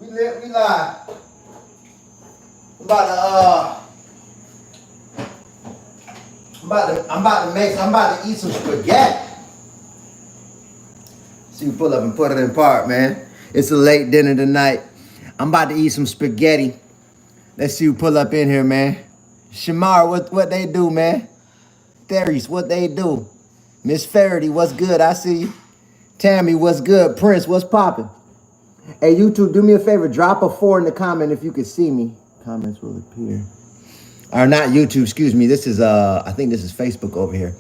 We live. I'm about to eat some spaghetti. See you pull up and put it in part, man. It's a late dinner tonight. I'm about to eat some spaghetti. Let's see you pull up in here, man. Shamar, what they do, man? Theris, what they do? Miss Faraday, what's good? I see you. Tammy, what's good? Prince, what's popping? Hey, YouTube, do me a favor. Drop a 4 in the comment if you can see me. Comments will appear. Or not YouTube, excuse me. This is, I think this is Facebook over here.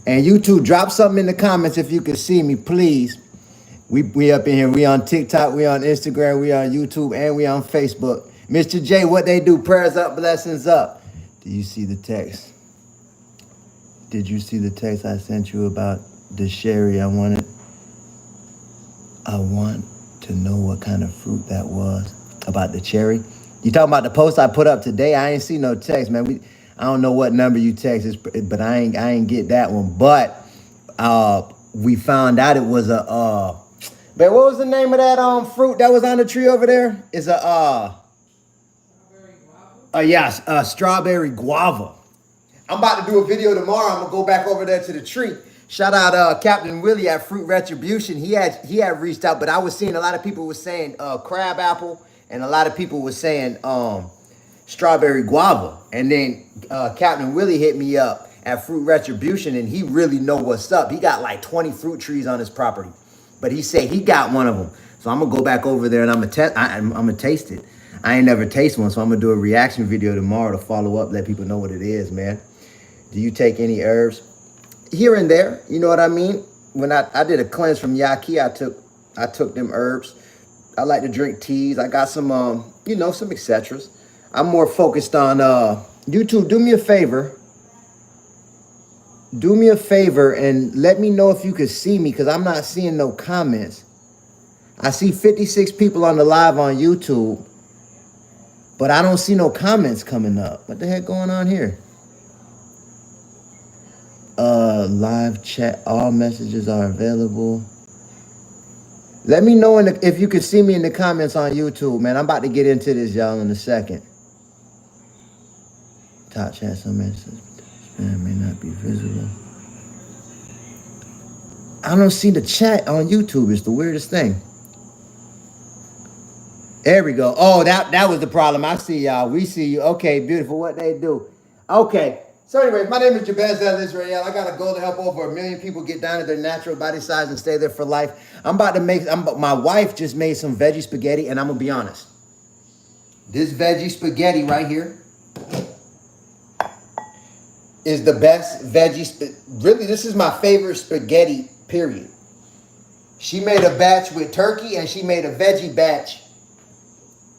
And YouTube, drop something in the comments if you can see me, please. We up in here. We on TikTok, we on Instagram, we on YouTube, and we on Facebook. Mr. J, what they do? Prayers up, blessings up. Do you see the text? Did you see the text I sent you about the sherry? I want to know what kind of fruit that was. About the cherry? You talking about the post I put up today? I ain't see no text, man. I don't know what number you text, but I ain't get that one. But we found out it was a but what was the name of that fruit that was on the tree over there? It's strawberry guava. I'm about to do a video tomorrow. I'm gonna go back over there to the tree. Shout out Captain Willie at Fruit Retribution. He had reached out, but I was seeing a lot of people were saying crab apple, and a lot of people were saying strawberry guava. And then Captain Willie hit me up at Fruit Retribution, and he really know what's up. He got like 20 fruit trees on his property, but he said he got one of them. So I'm gonna go back over there and I'm gonna taste it. I ain't never tasted one, so I'm gonna do a reaction video tomorrow to follow up, let people know what it is, man. Do you take any herbs? Here and there, you know what I mean? When I did a cleanse from Yaki, I took them herbs. I like to drink teas. I got some some etceteras. I'm more focused on YouTube. Do me a favor. Do me a favor and let me know if you could see me, because I'm not seeing no comments. I see 56 people on the live on YouTube, but I don't see no comments coming up. What the heck going on here? Live chat, all messages are available. Let me know if you could see me in the comments on YouTube, man. I'm about to get into this, y'all, in a second. Top chat, some messages may not be visible. I don't see the chat on YouTube. It's the weirdest thing. There we go. Oh, that was the problem. I see y'all. We see you. Okay, beautiful. What they do. Okay. So anyways, my name is Jabez El Israel. I got a goal to help over 1 million people get down to their natural body size and stay there for life. My wife just made some veggie spaghetti, and I'm going to be honest. This veggie spaghetti right here is the best veggie. Really, this is my favorite spaghetti, period. She made a batch with turkey, and she made a veggie batch.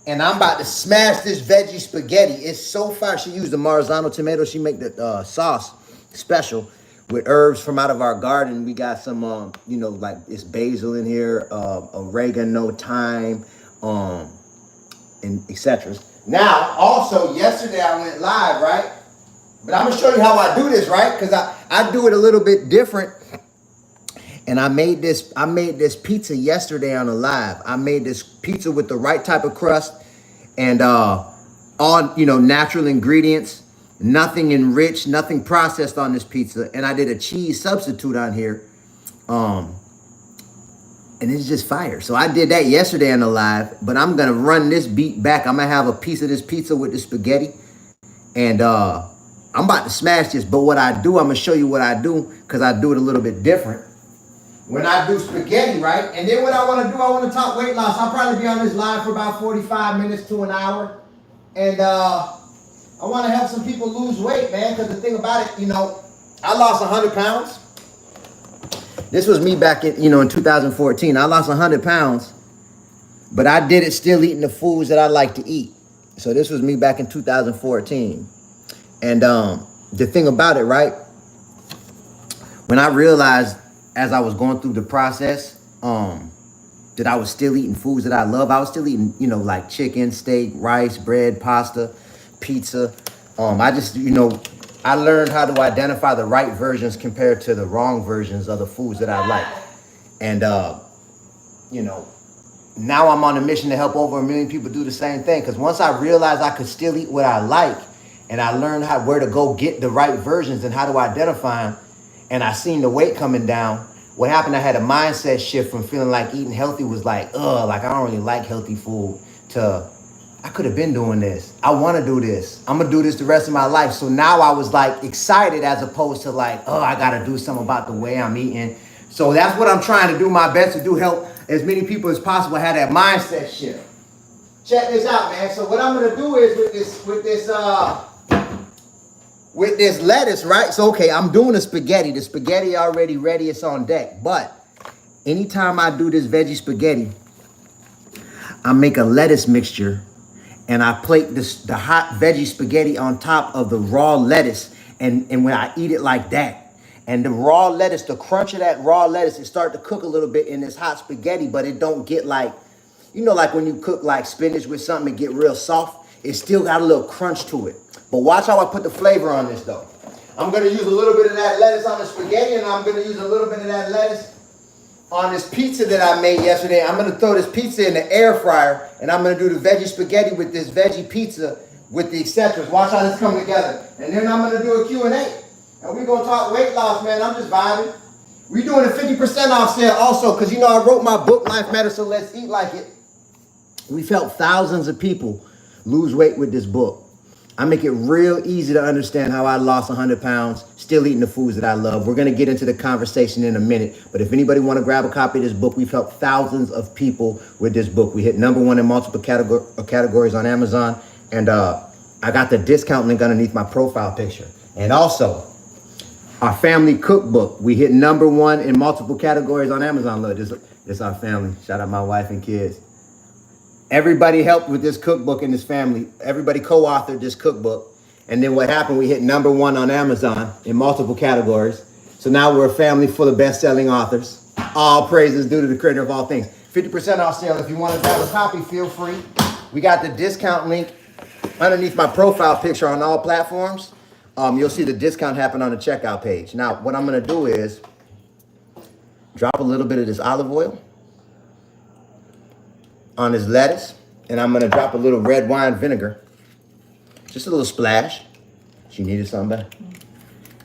And I'm about to smash this veggie spaghetti. It's so fire. She used the Marzano tomato. She make the sauce special with herbs from out of our garden. We got some, like it's basil in here, oregano, thyme, and etc. Now, also, yesterday I went live, right? But I'm going to show you how I do this, right? Because I do it a little bit different. And I made this pizza yesterday on a live. I made this pizza with the right type of crust and all natural ingredients, nothing enriched, nothing processed on this pizza. And I did a cheese substitute on here. And it's just fire. So I did that yesterday on the live, but I'm gonna run this beat back. I'm gonna have a piece of this pizza with the spaghetti. And I'm about to smash this. But what I do, I'm gonna show you what I do, because I do it a little bit different. When I do spaghetti, right? And then what I want to do, I want to talk weight loss. I'll probably be on this live for about 45 minutes to an hour. And I want to help some people lose weight, man. Because the thing about it, I lost 100 pounds. This was me back in 2014. I lost 100 pounds. But I did it still eating the foods that I like to eat. So this was me back in 2014. And the thing about it, right? When I realized, as I was going through the process, that I was still eating foods that I love. I was still eating, like chicken, steak, rice, bread, pasta, pizza. I just, I learned how to identify the right versions compared to the wrong versions of the foods that I like. And, now I'm on a mission to help over 1 million people do the same thing. Because once I realized I could still eat what I like, and I learned where to go get the right versions and how to identify them, and I seen the weight coming down, what happened, I had a mindset shift from feeling like eating healthy was like, like I don't really like healthy food, to I could have been doing this. I want to do this. I'm going to do this the rest of my life. So now I was like excited as opposed to like, I got to do something about the way I'm eating. So that's what I'm trying to do my best to do, help as many people as possible have that mindset shift. Check this out, man. So what I'm going to do is with this lettuce, right? So, okay, I'm doing the spaghetti. The spaghetti already ready. It's on deck. But anytime I do this veggie spaghetti, I make a lettuce mixture and I plate the hot veggie spaghetti on top of the raw lettuce. And when I eat it like that, and the raw lettuce, the crunch of that raw lettuce, it start to cook a little bit in this hot spaghetti, but it don't get like, like when you cook like spinach with something, it get real soft. It still got a little crunch to it. But watch how I put the flavor on this though. I'm gonna use a little bit of that lettuce on the spaghetti, and I'm gonna use a little bit of that lettuce on this pizza that I made yesterday. I'm gonna throw this pizza in the air fryer, and I'm gonna do the veggie spaghetti with this veggie pizza with the etc. Watch how this come together. And then I'm gonna do a Q&A. And we're gonna talk weight loss, man. I'm just vibing. We're doing a 50% off sale also, because I wrote my book, Life Matters, so let's eat like it. We've helped thousands of people lose weight with this book. I make it real easy to understand how I lost 100 pounds, still eating the foods that I love. We're going to get into the conversation in a minute. But if anybody want to grab a copy of this book, we've helped thousands of people with this book. We hit #1 in multiple categories on Amazon. And I got the discount link underneath my profile picture. And also, our family cookbook. We hit #1 in multiple categories on Amazon. Look, this our family. Shout out my wife and kids. Everybody helped with this cookbook in this family. Everybody co-authored this cookbook. And then what happened, we hit #1 on Amazon in multiple categories. So now we're a family full of best-selling authors. All praises due to the creator of all things. 50% off sale. If you want to grab a copy, feel free. We got the discount link underneath my profile picture on all platforms. You'll see the discount happen on the checkout page. Now, what I'm going to do is drop a little bit of this olive oil on this lettuce, and I'm going to drop a little red wine vinegar, just a little splash. She needed something better.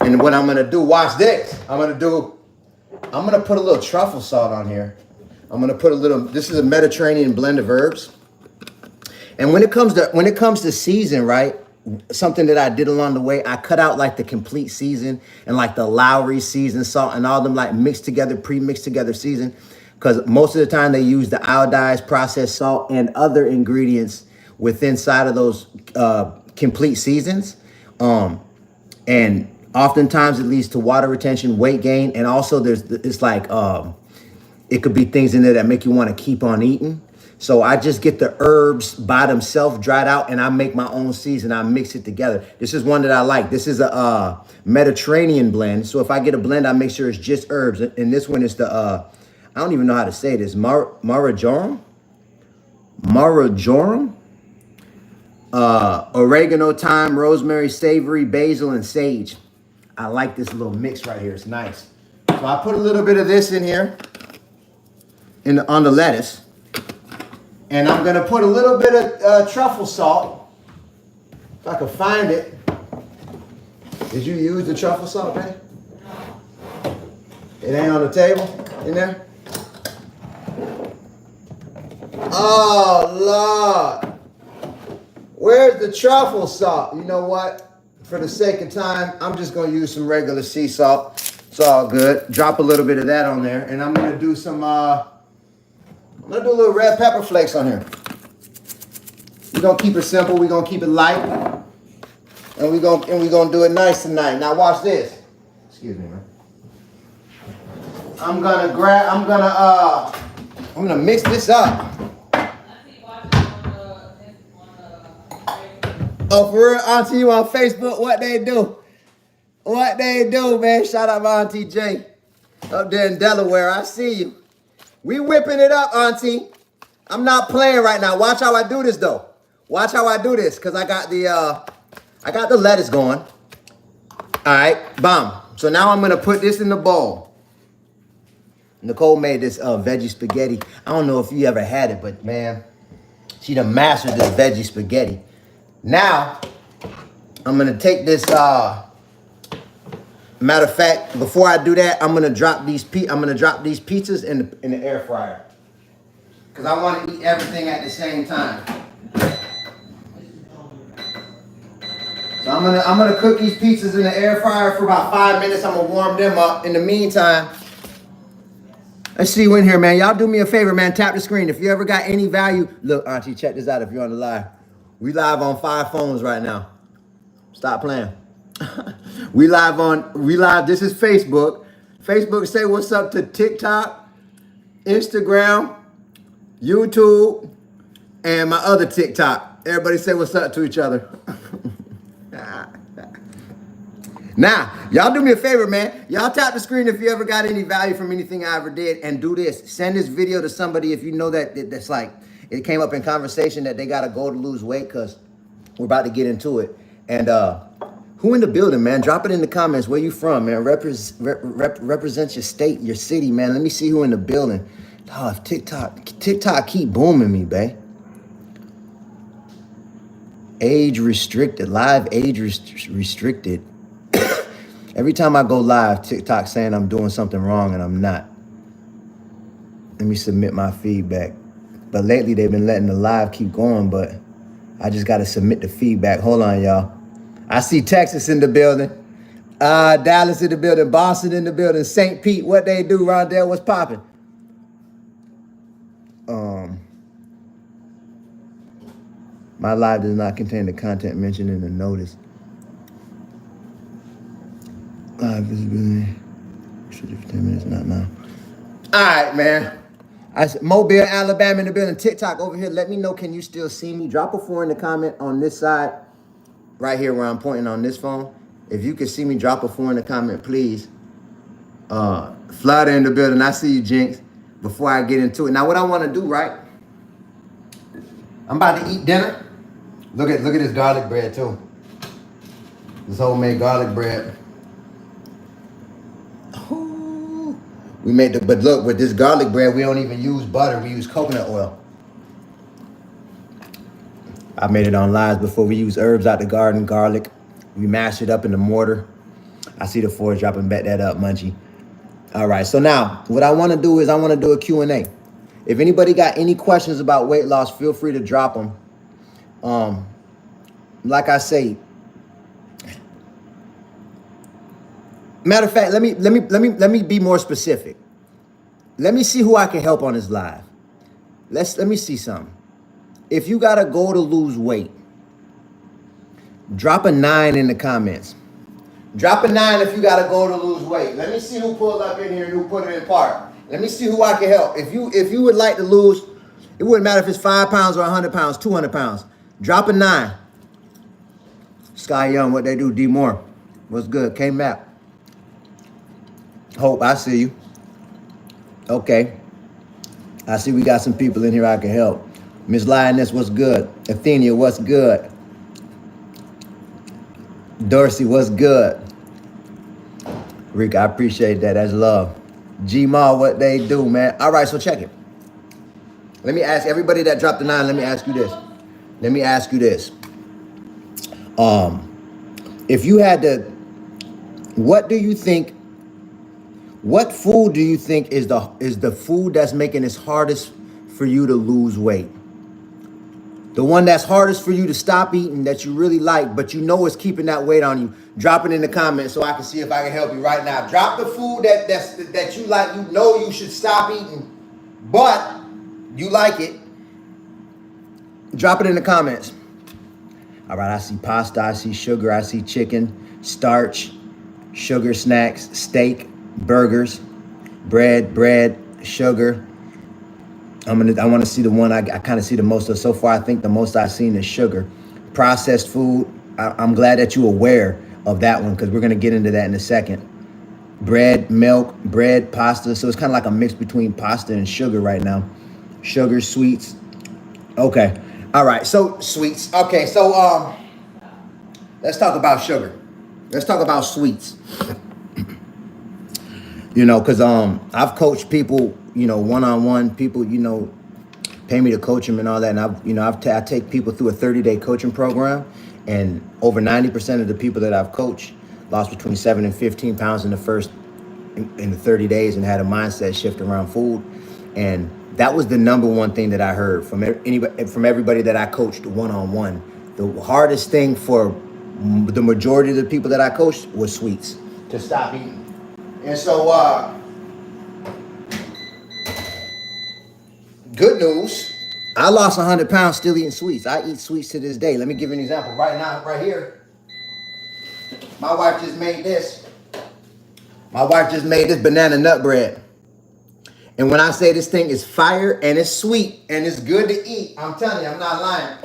And what I'm going to do, watch this. I'm going to put a little truffle salt on here. I'm going to put a little, this is a Mediterranean blend of herbs. And when it comes to season, right? Something that I did along the way, I cut out like the complete season and like the Lowry season salt and all them like mixed together, pre-mixed together season. Because most of the time they use the iodized processed salt and other ingredients within inside of those complete seasons. And oftentimes it leads to water retention, weight gain. And also it's like, it could be things in there that make you want to keep on eating. So I just get the herbs by themselves dried out and I make my own season. I mix it together. This is one that I like. This is a Mediterranean blend. So if I get a blend, I make sure it's just herbs. And this one is the, I don't even know how to say this, Marjoram, oregano, thyme, rosemary, savory, basil, and sage. I like this little mix right here. It's nice. So I put a little bit of this in here on the lettuce. And I'm going to put a little bit of truffle salt, if I can find it. Did you use the truffle salt, babe? It ain't on the table in there? Oh, Lord. Where's the truffle salt? You know what? For the sake of time, I'm just going to use some regular sea salt. It's all good. Drop a little bit of that on there. And I'm going to do some... I'm gonna do a little red pepper flakes on here. We're gonna keep it simple. We're gonna keep it light, and we're gonna do it nice tonight. Now watch this. Excuse me, man. I'm gonna mix this up. Oh, for real, Auntie, you on Facebook? What they do? What they do, man? Shout out my Auntie J up there in Delaware. I see you. We whipping it up, Auntie. I'm not playing right now. Watch how I do this, though. Watch how I do this, because I got the lettuce going. All right, bomb. So now I'm going to put this in the bowl. Nicole made this veggie spaghetti. I don't know if you ever had it, but man, she done mastered this veggie spaghetti. Now, I'm gonna take this. Matter of fact, before I do that, I'm gonna drop these pizzas in the air fryer, cause I want to eat everything at the same time. So I'm gonna cook these pizzas in the air fryer for about 5 minutes. I'm gonna warm them up. In the meantime, let's see you in here, man. Y'all do me a favor, man. Tap the screen. If you ever got any value, look, Auntie, check this out. If you're on the live, we live on 5 phones right now. Stop playing. we live. This is Facebook. Facebook, say what's up to TikTok, Instagram, YouTube, and my other TikTok. Everybody say what's up to each other. Now, y'all do me a favor, man. Y'all tap the screen if you ever got any value from anything I ever did, and do this. Send this video to somebody if you know that's like, it came up in conversation that they got to go to lose weight, because we're about to get into it. And who in the building, man? Drop it in the comments. Where you from, man? Represent your state, your city, man. Let me see who in the building. Oh, if TikTok keep booming me, babe. Age restricted, live age restricted. Every time I go live, TikTok saying I'm doing something wrong and I'm not. Let me submit my feedback. But lately they've been letting the live keep going, but I just got to submit the feedback. Hold on, y'all. I see Texas in the building. Dallas in the building. Boston in the building. St. Pete, what they do? Rondell, what's popping? My live does not contain the content mentioned in the notice. Live visibility. 10 minutes, not now. All right, man. Mobile, Alabama in the building. TikTok over here. Let me know, can you still see me? Drop a 4 in the comment on this side. Right here where I'm pointing on this phone. If you can see me, drop a 4 in the comment, please. Flutter in the building. I see you, Jinx. Before I get into it. Now, what I want to do, right? I'm about to eat dinner. Look at this garlic bread, too. This homemade garlic bread. Ooh. We made but look, with this garlic bread, we don't even use butter. We use coconut oil. I made it on live before. We use herbs out the garden, garlic. We mash it up in the mortar. I see the 4 dropping. Bet that up, Munchie. All right, so now what I want to do is I want to do a Q&A. If anybody got any questions about weight loss, feel free to drop them. Like I say, matter of fact, let me be more specific. Let me see who I can help on this live. Let me see something. If you got a goal to lose weight, drop a 9 in the comments. Drop a 9 if you got a goal to lose weight. Let me see who pulled up in here and who put it in park. Let me see who I can help. If you would like to lose, it wouldn't matter if it's 5 pounds or 100 pounds, 200 pounds. Drop a 9. Sky Young, what they do? D Moore, what's good? K Map. Hope, I see you. Okay. I see we got some people in here I can help. Miss Lioness, what's good? Athenia, what's good? Dorsey, what's good? Rick, I appreciate that. That's love. G-Ma, what they do, man. All right, so check it. Let me ask everybody that dropped the 9, let me ask you this. If you had to, what food do you think is the food that's making it hardest for you to lose weight? The one that's hardest for you to stop eating that you really like, but you know it's keeping that weight on you. Drop it in the comments so I can see if I can help you right now. Drop the food that you like, you know you should stop eating, but you like it. Drop it in the comments. All right, I see pasta, I see sugar, I see chicken, starch, sugar snacks, steak, burgers, bread, sugar. I want to see the one I kind of see the most of so far. I think the most I've seen is sugar. Processed food. I'm glad that you're aware of that one because we're going to get into that in a second. Bread, milk, bread, pasta. So it's kind of like a mix between pasta and sugar right now. Sugar, sweets. Okay. All right. So sweets. Okay. So let's talk about sugar. Let's talk about sweets. You know, because I've coached people, you know, one-on-one, people, you know, pay me to coach them and all that. And I take people through a 30-day coaching program, and over 90% of the people that I've coached lost between 7 and 15 pounds in the 30 days and had a mindset shift around food. And that was the number one thing that I heard from everybody that I coached one-on-one. The hardest thing for the majority of the people that I coached was sweets, to stop eating. And so, good news, I lost 100 pounds still eating sweets. I eat sweets to this day. Let me give you an example. Right now, right here, my wife just made this. My wife just made this banana nut bread. And when I say this thing is fire and it's sweet and it's good to eat, I'm telling you, I'm not lying.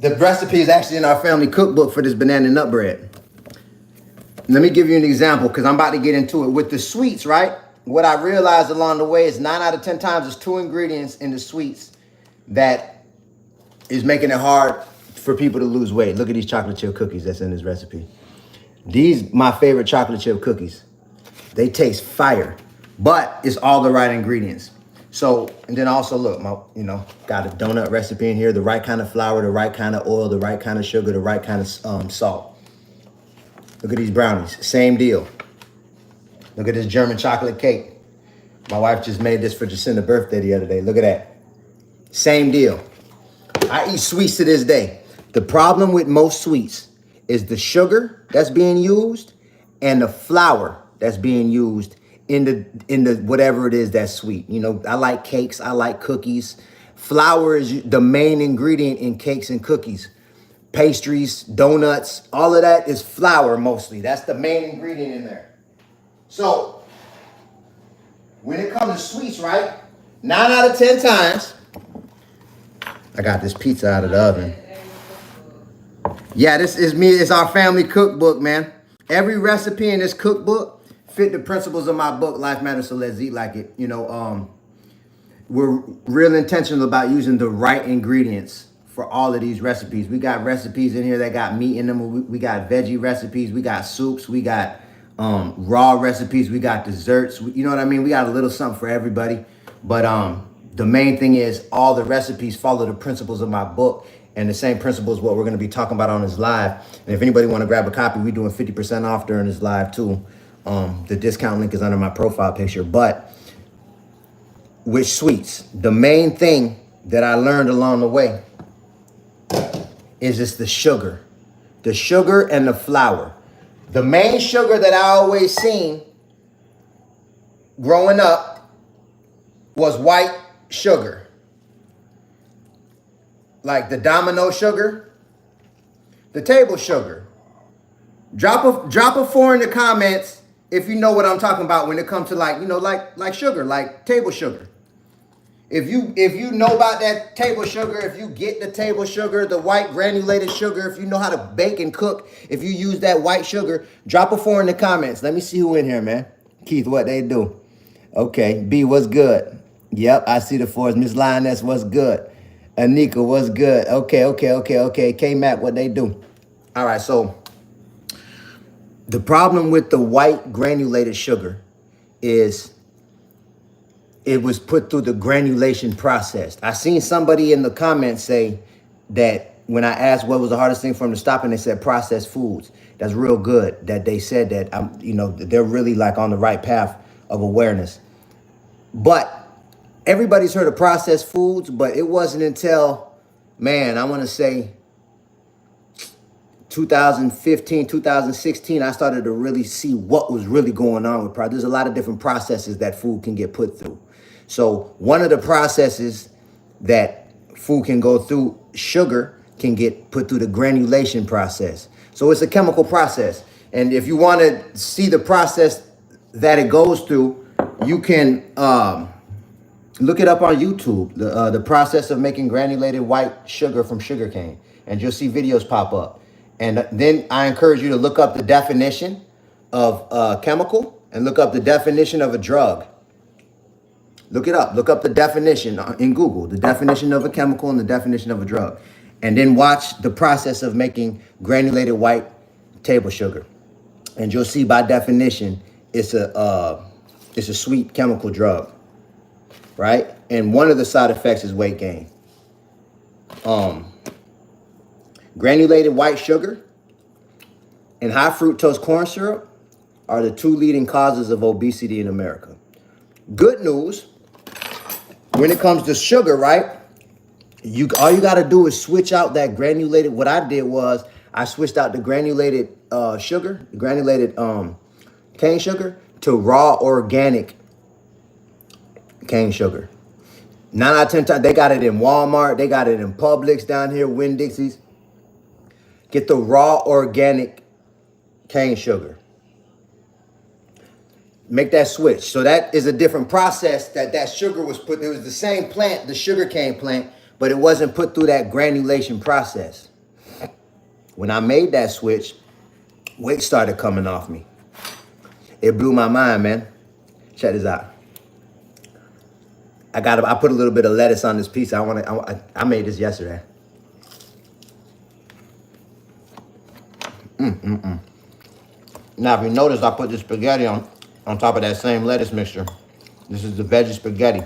The recipe is actually in our family cookbook for this banana nut bread. Let me give you an example, because I'm about to get into it. With the sweets, right? What I realized along the way is 9 out of 10 times there's 2 ingredients in the sweets that is making it hard for people to lose weight. Look at these chocolate chip cookies that's in this recipe. These, my favorite chocolate chip cookies. They taste fire, but it's all the right ingredients. So, and then also look, got a donut recipe in here, the right kind of flour, the right kind of oil, the right kind of sugar, the right kind of salt. Look at these brownies, same deal. Look at this German chocolate cake. My wife just made this for Jacinda's birthday the other day. Look at that. Same deal. I eat sweets to this day. The problem with most sweets is the sugar that's being used and the flour that's being used in the whatever it is that's sweet. You know, I like cakes, I like cookies. Flour is the main ingredient in cakes and cookies. Pastries, donuts, all of that is flour mostly. That's the main ingredient in there. So, when it comes to sweets, right? 9 out of 10 times, I got this pizza out of the oven. Yeah, this is me. It's our family cookbook, man. Every recipe in this cookbook fit the principles of my book, Life Matters, So Let's Eat Like It. You know, we're real intentional about using the right ingredients for all of these recipes. We got recipes in here that got meat in them. We got veggie recipes. We got soups. We got raw recipes. We got desserts. You know what I mean? We got a little something for everybody. But the main thing is all the recipes follow the principles of my book. And the same principles what we're going to be talking about on this live. And if anybody want to grab a copy, we're doing 50% off during this live too. The discount link is under my profile picture. But with sweets, the main thing that I learned along the way is just the sugar and the flour. The main sugar that I always seen growing up was white sugar. Like the domino sugar, the table sugar. Drop a 4 in the comments if you know what I'm talking about when it comes to like sugar, like table sugar. If you know about that table sugar, if you get the table sugar, the white granulated sugar, if you know how to bake and cook, if you use that white sugar, drop a 4 in the comments. Let me see who in here, man. Keith, what they do? Okay, B, what's good? Yep, I see the 4s. Miss Lioness, what's good? Anika, what's good? Okay. K-Mac, what they do? All right, so the problem with the white granulated sugar is it was put through the granulation process. I seen somebody in the comments say that when I asked what was the hardest thing for them to stop, and they said processed foods. That's real good that they said that, they're really like on the right path of awareness. But everybody's heard of processed foods, but it wasn't until, man, I want to say 2015, 2016, I started to really see what was really going on with There's a lot of different processes that food can get put through. So one of the processes that food can go through, sugar can get put through the granulation process. So it's a chemical process. And if you want to see the process that it goes through, you can look it up on YouTube, the process of making granulated white sugar from sugarcane. And you'll see videos pop up. And then I encourage you to look up the definition of chemical and look up the definition of a drug. Look it up. Look up the definition in Google, the definition of a chemical and the definition of a drug. And then watch the process of making granulated white table sugar. And you'll see by definition, it's a sweet chemical drug, right? And one of the side effects is weight gain. Granulated white sugar and high fructose corn syrup are the two leading causes of obesity in America. Good news, when it comes to sugar, right? All you got to do is switch out that granulated. What I did was I switched out the granulated sugar, granulated cane sugar, to raw organic cane sugar. 9 out of 10 times, they got it in Walmart. They got it in Publix down here, Winn-Dixie's. Get the raw organic cane sugar. Make that switch. So that is a different process that sugar was put. It was the same plant, the sugar cane plant, but it wasn't put through that granulation process. When I made that switch, weight started coming off me. It blew my mind, man. Check this out. I put a little bit of lettuce on this piece. I made this yesterday. Now, if you notice, I put the spaghetti on top of that same lettuce mixture. This is the veggie spaghetti.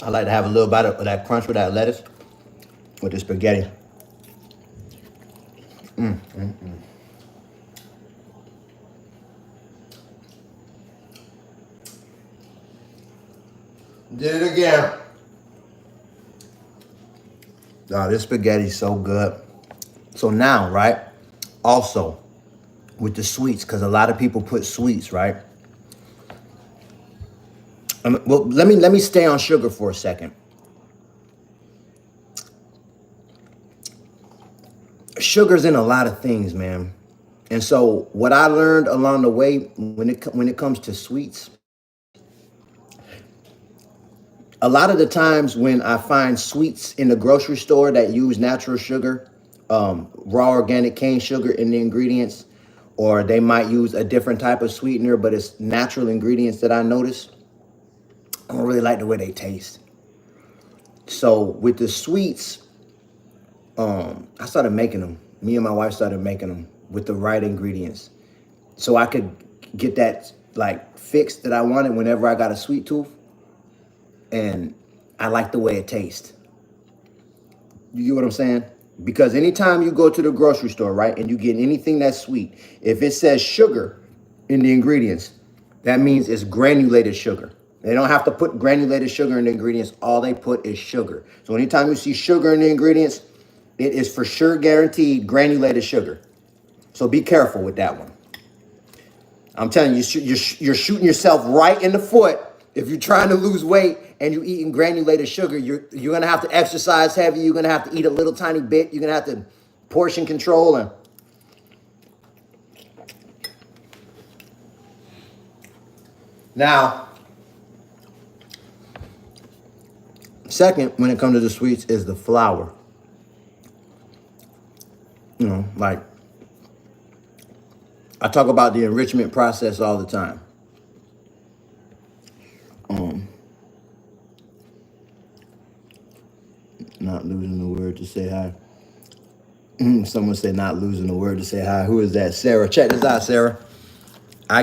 I like to have a little bite of that crunch with that lettuce with the spaghetti. Did it again. Oh, this spaghetti is so good. So now, right, also with the sweets, because a lot of people put sweets, right? Well, let me stay on sugar for a second. Sugar's in a lot of things, man. And so what I learned along the way when it comes to sweets, a lot of the times when I find sweets in the grocery store that use natural sugar, raw organic cane sugar in the ingredients, or they might use a different type of sweetener, but it's natural ingredients that I notice, I don't really like the way they taste. So with the sweets, I started making them. Me and my wife started making them with the right ingredients, so I could get that like fix that I wanted whenever I got a sweet tooth. And I like the way it tastes. You get what I'm saying? Because anytime you go to the grocery store, right, and you get anything that's sweet, if it says sugar in the ingredients, that means it's granulated sugar. They don't have to put granulated sugar in the ingredients. All they put is sugar. So anytime you see sugar in the ingredients, it is for sure guaranteed granulated sugar. So be careful with that one. I'm telling you, you're shooting yourself right in the foot. If you're trying to lose weight and you're eating granulated sugar, you're going to have to exercise heavy. You're going to have to eat a little tiny bit. You're going to have to portion control. And now, second, when it comes to the sweets, is the flour. You know, like I talk about the enrichment process all the time. Not losing the word to say hi. Someone said not losing the word to say hi. Who is that? Sarah. Check this out, Sarah. I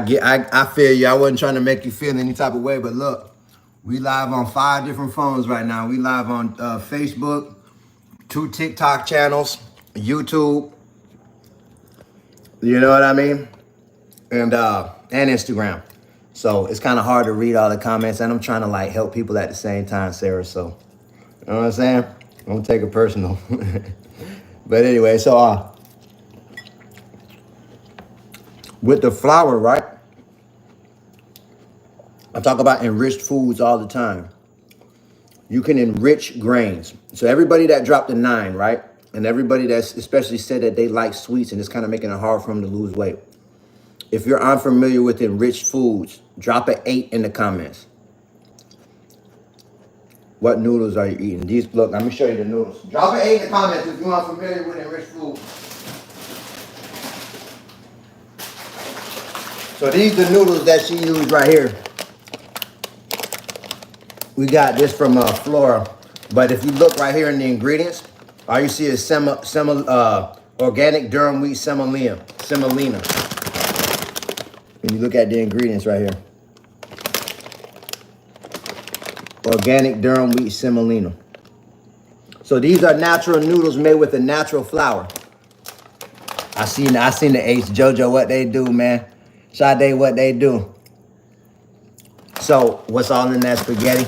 feel you. I wasn't trying to make you feel any type of way, but look, we live on 5 different phones right now. We live on Facebook, 2 TikTok channels, YouTube. You know what I mean? And Instagram. So it's kind of hard to read all the comments, and I'm trying to like help people at the same time, Sarah. So, you know what I'm saying? Don't take it personal. But anyway, so with the flour, right? I talk about enriched foods all the time. You can enrich grains. So everybody that dropped a 9, right? And everybody that's especially said that they like sweets and it's kind of making it hard for them to lose weight. If you're unfamiliar with enriched foods, drop an 8 in the comments. What noodles are you eating? These, look, let me show you the noodles. Drop an 8 in the comments if you're unfamiliar with enriched foods. So these are the noodles that she used right here. We got this from Flora. But if you look right here in the ingredients, all you see is Organic durum wheat semolina. When you look at the ingredients right here. Organic durum wheat semolina. So these are natural noodles made with a natural flour. I seen the Ace JoJo what they do, man. Sade what they do. So what's all in that spaghetti?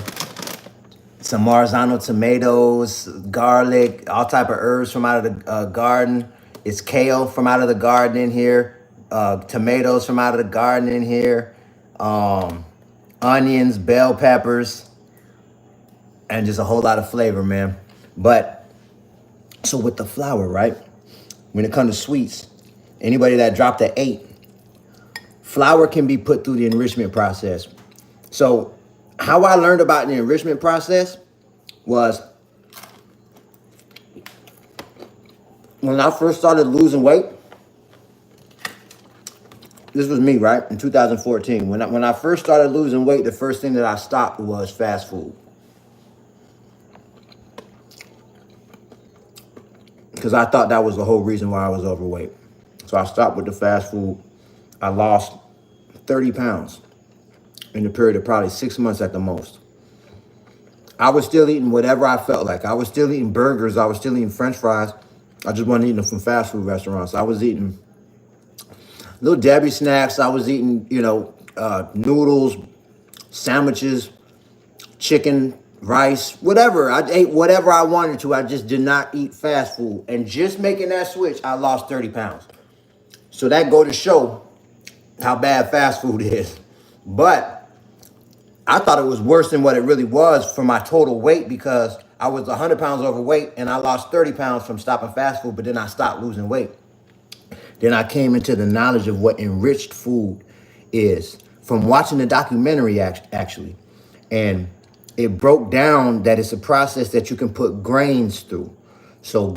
Some Marzano tomatoes, garlic, all type of herbs from out of the garden. It's kale from out of the garden in here. Tomatoes from out of the garden in here. Onions, bell peppers, and just a whole lot of flavor, man. But so with the flour, right? When it comes to sweets, anybody that dropped an 8, flour can be put through the enrichment process. So how I learned about the enrichment process was when I first started losing weight. This was me, right? In 2014. When I first started losing weight, the first thing that I stopped was fast food. Because I thought that was the whole reason why I was overweight. So I stopped with the fast food. I lost 30 pounds in a period of probably 6 months at the most. I was still eating whatever I felt like. I was still eating burgers. I was still eating French fries. I just wasn't eating them from fast food restaurants. I was eating Little Debbie snacks. I was eating, noodles, sandwiches, chicken, rice, whatever. I ate whatever I wanted to. I just did not eat fast food. And just making that switch, I lost 30 pounds. So that go to show how bad fast food is. But I thought it was worse than what it really was for my total weight, because I was 100 pounds overweight and I lost 30 pounds from stopping fast food, but then I stopped losing weight. Then I came into the knowledge of what enriched food is from watching the documentary, actually. And it broke down that it's a process that you can put grains through. So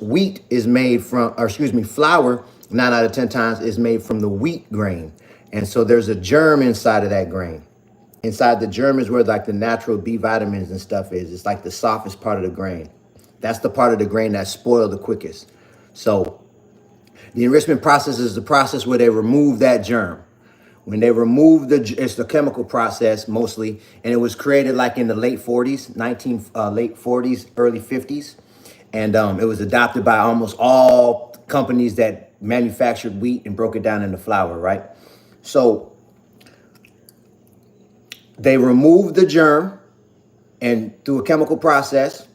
wheat is made from, flour, 9 out of 10 times is made from the wheat grain. And so there's a germ inside of that grain. Inside the germ is where like the natural B vitamins and stuff is. It's like the softest part of the grain. That's the part of the grain that's spoiled the quickest. So the enrichment process is the process where they remove that germ. When they remove it's the chemical process mostly, and it was created like in the late 40s, late 40s, early 50s. And it was adopted by almost all companies that manufactured wheat and broke it down into flour, right? So they removed the germ and through a chemical process,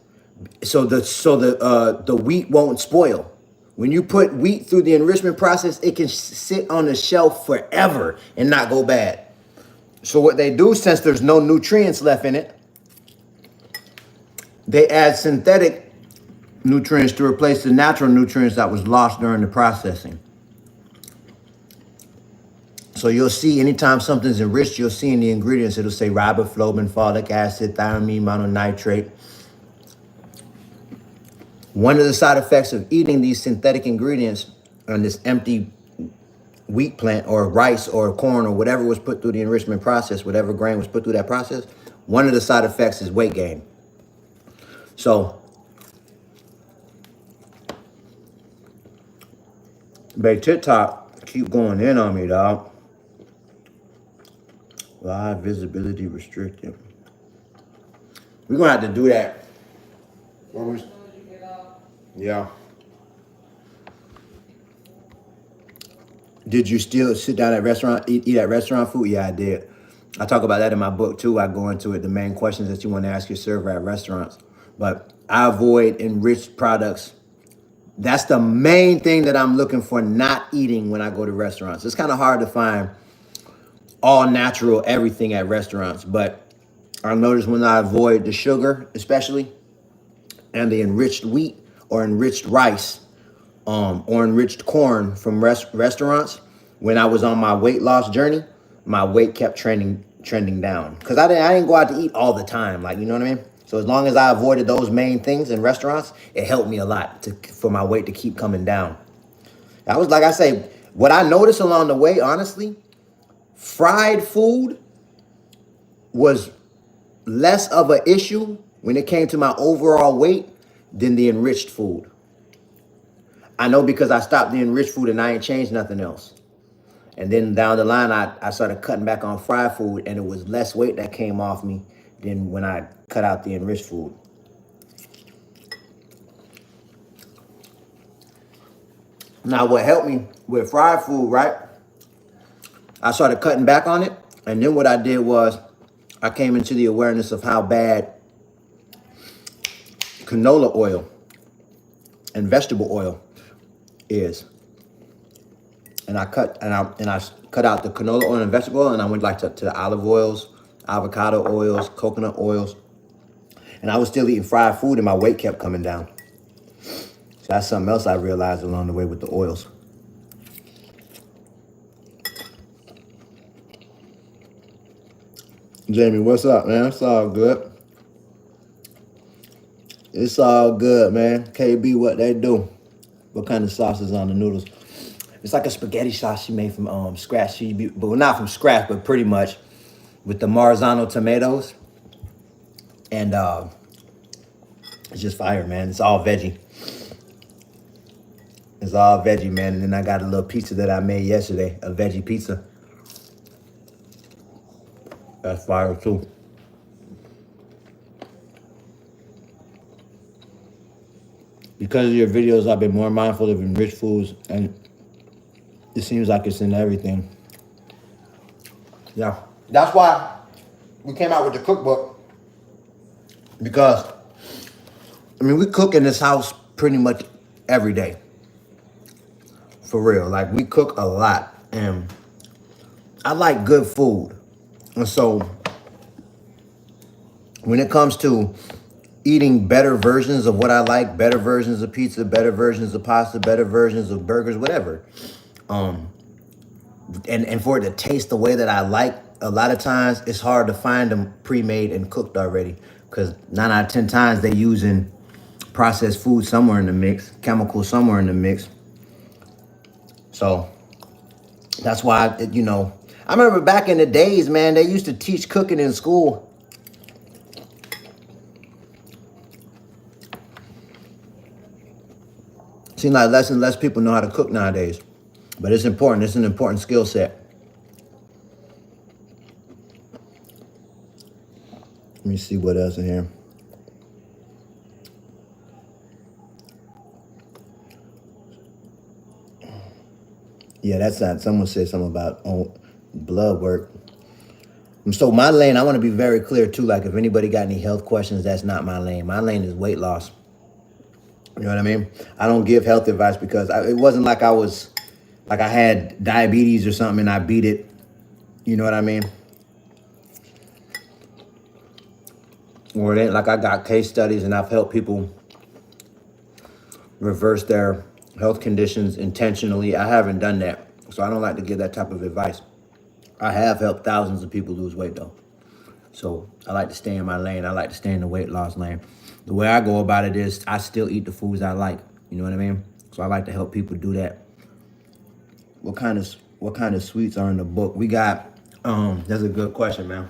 so the wheat won't spoil. When you put wheat through the enrichment process, it can sit on the shelf forever and not go bad. So what they do, since there's no nutrients left in it, they add synthetic nutrients to replace the natural nutrients that was lost during the processing. So you'll see anytime something's enriched, you'll see in the ingredients, it'll say riboflavin, folic acid, thiamine mononitrate. One of the side effects of eating these synthetic ingredients on this empty wheat plant or rice or corn or whatever was put through the enrichment process, whatever grain was put through that process, one of the side effects is weight gain. So, Bay TikTok keep going in on me, dog. Live visibility restricted. We're gonna have to do that. Yeah. Did you still sit down at restaurant, eat at restaurant food? Yeah, I did. I talk about that in my book too. I go into it, the main questions that you want to ask your server at restaurants. But I avoid enriched products. That's the main thing that I'm looking for not eating when I go to restaurants. It's kind of hard to find all natural everything at restaurants, but I notice when I avoid the sugar, especially, and the enriched wheat or enriched rice, or enriched corn from restaurants, when I was on my weight loss journey, my weight kept trending down. Because I didn't go out to eat all the time, like, you know what I mean? So as long as I avoided those main things in restaurants, it helped me a lot for my weight to keep coming down. That was, like I say, what I noticed along the way, honestly, fried food was less of an issue when it came to my overall weight than the enriched food. I know because I stopped the enriched food and I ain't changed nothing else. And then down the line, I started cutting back on fried food, and it was less weight that came off me than when I cut out the enriched food. Now, what helped me with fried food, right? I started cutting back on it, and then what I did was I came into the awareness of how bad canola oil and vegetable oil is. And I cut out the canola oil and vegetable oil, and I went like to the olive oils, avocado oils, coconut oils. And I was still eating fried food and my weight kept coming down. So that's something else I realized along the way with the oils. Jamie, what's up, man? It's all good. It's all good, man. KB, what they do? What kind of sauce is on the noodles? It's like a spaghetti sauce she made from scratch. But not from scratch, but pretty much with the Marzano tomatoes. And it's just fire, man. It's all veggie. It's all veggie, man. And then I got a little pizza that I made yesterday, a veggie pizza. That's fire too. Because of your videos, I've been more mindful of enriched foods, and it seems like it's in everything. Yeah, that's why we came out with the cookbook. Because, I mean, we cook in this house pretty much every day. For real, like we cook a lot, and I like good food. And so, when it comes to eating better versions of what I like, better versions of pizza, better versions of pasta, better versions of burgers, whatever. And for it to taste the way that I like, a lot of times it's hard to find them pre-made and cooked already. Because 9 out of 10 times they're using processed food somewhere in the mix, chemicals somewhere in the mix. So that's why, I remember back in the days, man, they used to teach cooking in school. Seems like less and less people know how to cook nowadays. But it's important. It's an important skill set. Let me see what else in here. Yeah, that's not. Someone said something about blood work. So my lane, I want to be very clear too. Like if anybody got any health questions, that's not my lane. My lane is weight loss. You know what I mean? I don't give health advice because it wasn't like I had diabetes or something and I beat it. You know what I mean? Or it ain't like I got case studies and I've helped people reverse their health conditions intentionally. I haven't done that. So I don't like to give that type of advice. I have helped thousands of people lose weight though. So I like to stay in my lane. I like to stay in the weight loss lane. The way I go about it is I still eat the foods I like. You know what I mean? So I like to help people do that. What kind of sweets are in the book? We got, that's a good question, man.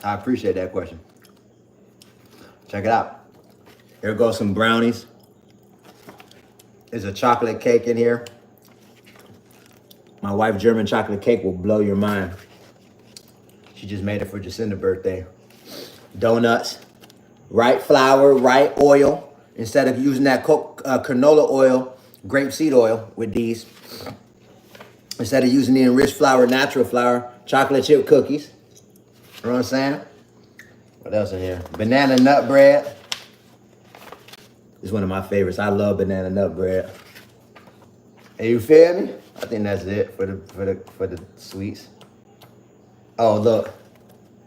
I appreciate that question. Check it out. Here goes some brownies. There's a chocolate cake in here. My wife German chocolate cake will blow your mind. She just made it for Jacinda's birthday. Donuts, right flour, right oil. Instead of using that canola oil, grapeseed oil with these. Instead of using the enriched flour, natural flour, chocolate chip cookies. You know what I'm saying? What else in here? Banana nut bread. It's one of my favorites. I love banana nut bread. And you feel me? I think that's it for the sweets. Oh, look.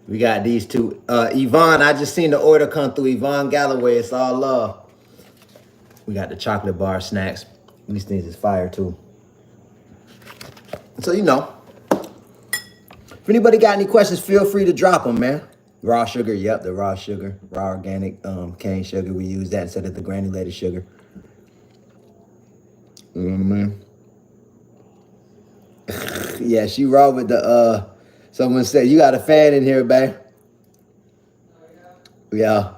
We got these two. Yvonne, I just seen the order come through. Yvonne Galloway, it's all love. We got the chocolate bar snacks. These things is fire too. So, if anybody got any questions, feel free to drop them, man. Raw sugar, yep, the raw sugar. Raw organic cane sugar. We use that instead of the granulated sugar. You know what I mean? Yeah, she raw with the, someone said, you got a fan in here, babe. Yeah.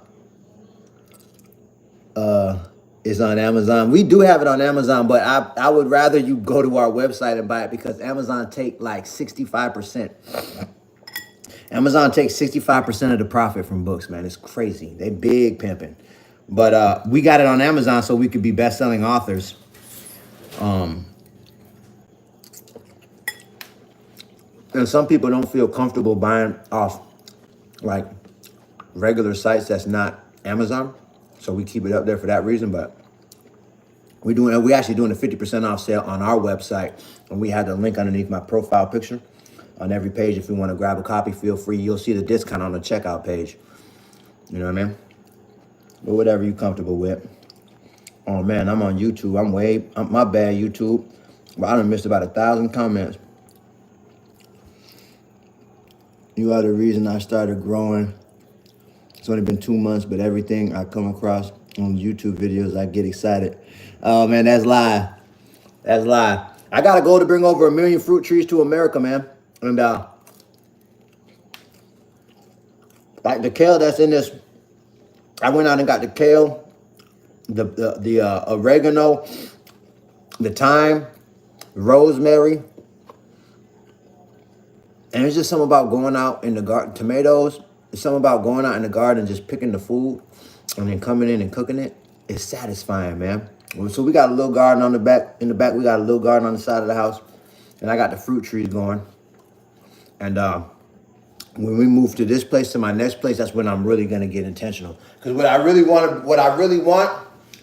It's on Amazon. We do have it on Amazon, but I would rather you go to our website and buy it because Amazon take like 65%. Amazon takes 65% of the profit from books, man. It's crazy. They big pimping. But we got it on Amazon so we could be best-selling authors. And some people don't feel comfortable buying off like regular sites that's not Amazon. So we keep it up there for that reason. But we actually doing a 50% off sale on our website. And we have the link underneath my profile picture on every page. If you want to grab a copy, feel free. You'll see the discount on the checkout page. You know what I mean? But whatever you're comfortable with. Oh man, I'm on YouTube. My bad, YouTube. But I done missed about 1,000 comments. You are the reason I started growing. It's only been 2 months, but everything I come across on YouTube videos, I get excited. Oh man, that's live. That's live. I got a goal to bring over 1 million fruit trees to America, man. And like the kale that's in this, I went out and got the kale, the oregano, the thyme, rosemary. And it's just something about going out in the garden. Tomatoes, it's something about going out in the garden and just picking the food and then coming in and cooking it. It's satisfying, man. So we got a little garden on the back. In the back, we got a little garden on the side of the house. And I got the fruit trees going. And when we move to this place, to my next place, that's when I'm really going to get intentional. Because what I really want,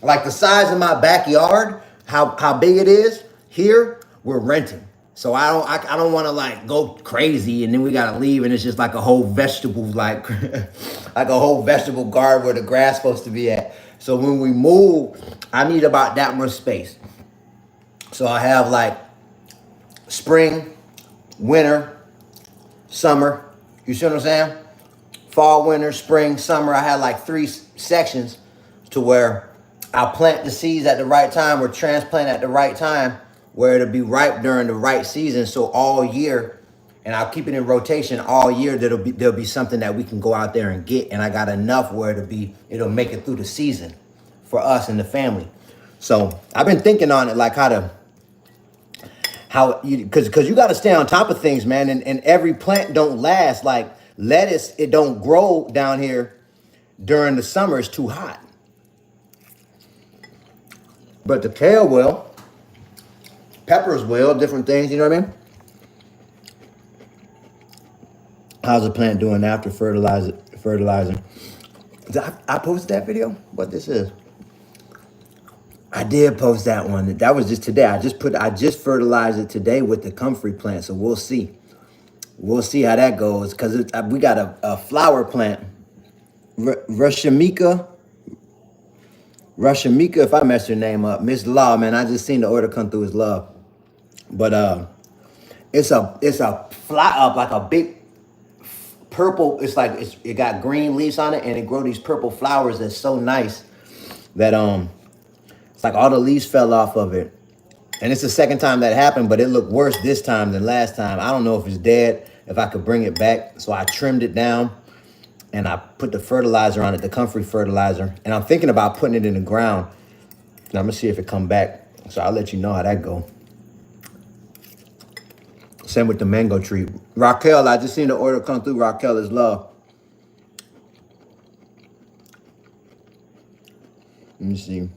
like the size of my backyard, how big it is, here, we're renting. So I don't want to like go crazy and then we got to leave and it's just like a whole vegetable, like a whole vegetable garden where the grass supposed to be at. So when we move, I need about that much space. So I have like spring, winter, summer. You see what I'm saying? Fall, winter, spring, summer. I had like 3 sections to where I'll plant the seeds at the right time or transplant at the right time where it'll be ripe during the right season. So all year, and I'll keep it in rotation all year, there'll be something that we can go out there and get. And I got enough where it'll make it through the season for us and the family. So I've been thinking on it, like because you got to stay on top of things, man. And every plant don't last. Like lettuce, it don't grow down here during the summer. It's too hot. But the kale will. Peppers will, different things, you know what I mean? How's the plant doing after fertilizing? I posted that video? What this is? I did post that one. That was just today. I just fertilized it today with the comfrey plant. So we'll see. We'll see how that goes. Because we got a flower plant. Rushamika, if I messed your name up. Miss Law, man. I just seen the order come through as love. But it's a fly up like a big purple. It's like it got green leaves on it and it grow these purple flowers that's so nice that it's like all the leaves fell off of it. And it's the second time that happened, but it looked worse this time than last time. I don't know if it's dead, if I could bring it back. So I trimmed it down and I put the fertilizer on it, the comfrey fertilizer. And I'm thinking about putting it in the ground. And I'm gonna see if it come back. So I'll let you know how that go. Same with the mango tree. Raquel, I just seen the order come through. Raquel is love. Let me see.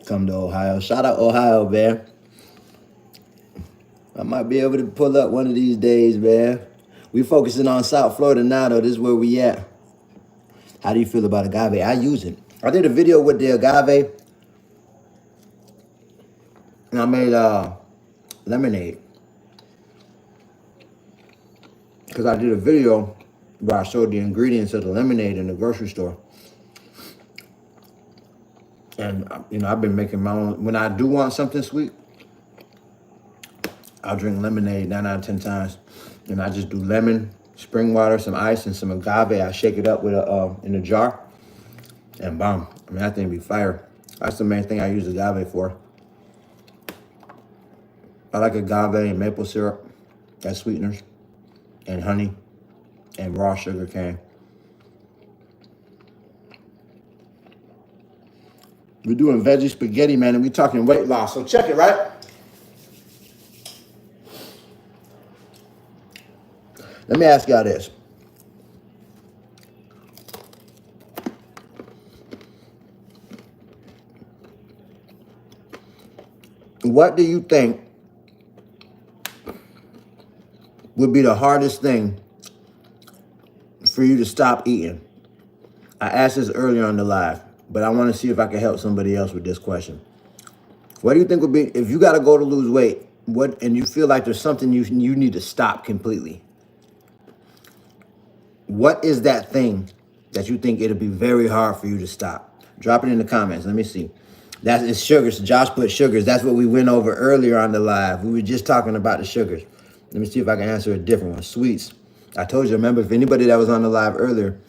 Come to Ohio. Shout out Ohio, man. I might be able to pull up one of these days, man. We focusing on South Florida now, though. This is where we at. How do you feel about agave? I use it. I did a video with the agave. And I made lemonade. Because I did a video where I showed the ingredients of the lemonade in the grocery store. And, you know, I've been making my own. When I do want something sweet, I'll drink lemonade 9 out of 10 times. And I just do lemon, spring water, some ice, and some agave. I shake it up with in a jar. And bomb. I mean, that thing be fire. That's the main thing I use agave for. I like agave and maple syrup as sweeteners, and honey, and raw sugar cane. We're doing veggie spaghetti, man, and we're talking weight loss. So check it, right? Let me ask y'all this. What do you think would be the hardest thing for you to stop eating? I asked this earlier on the live, but I want to see if I can help somebody else with this question. What do you think would be, if you got to go to lose weight, what, and you feel like there's something you need to stop completely? What is that thing that you think it'll be very hard for you to stop? Drop it in the comments. Let me see. It's sugars. Josh put sugars. That's what we went over earlier on the live. We were just talking about the sugars. Let me see if I can answer a different one. Sweets. I told you, remember, if anybody that was on the live earlier,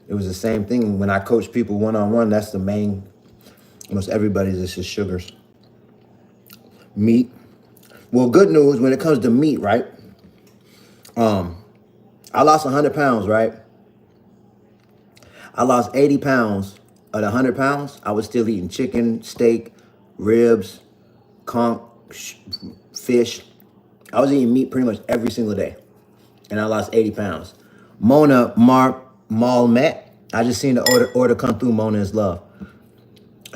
it was the same thing. When I coach people one-on-one, that's the main, almost everybody's, is just sugars. Meat. Well, good news when it comes to meat, right? I lost 100 pounds, right? I lost 80 pounds. Of the 100 pounds, I was still eating chicken, steak, ribs, conch, fish. I was eating meat pretty much every single day. And I lost 80 pounds. Mona Malmet, I just seen the order come through. Mona is love.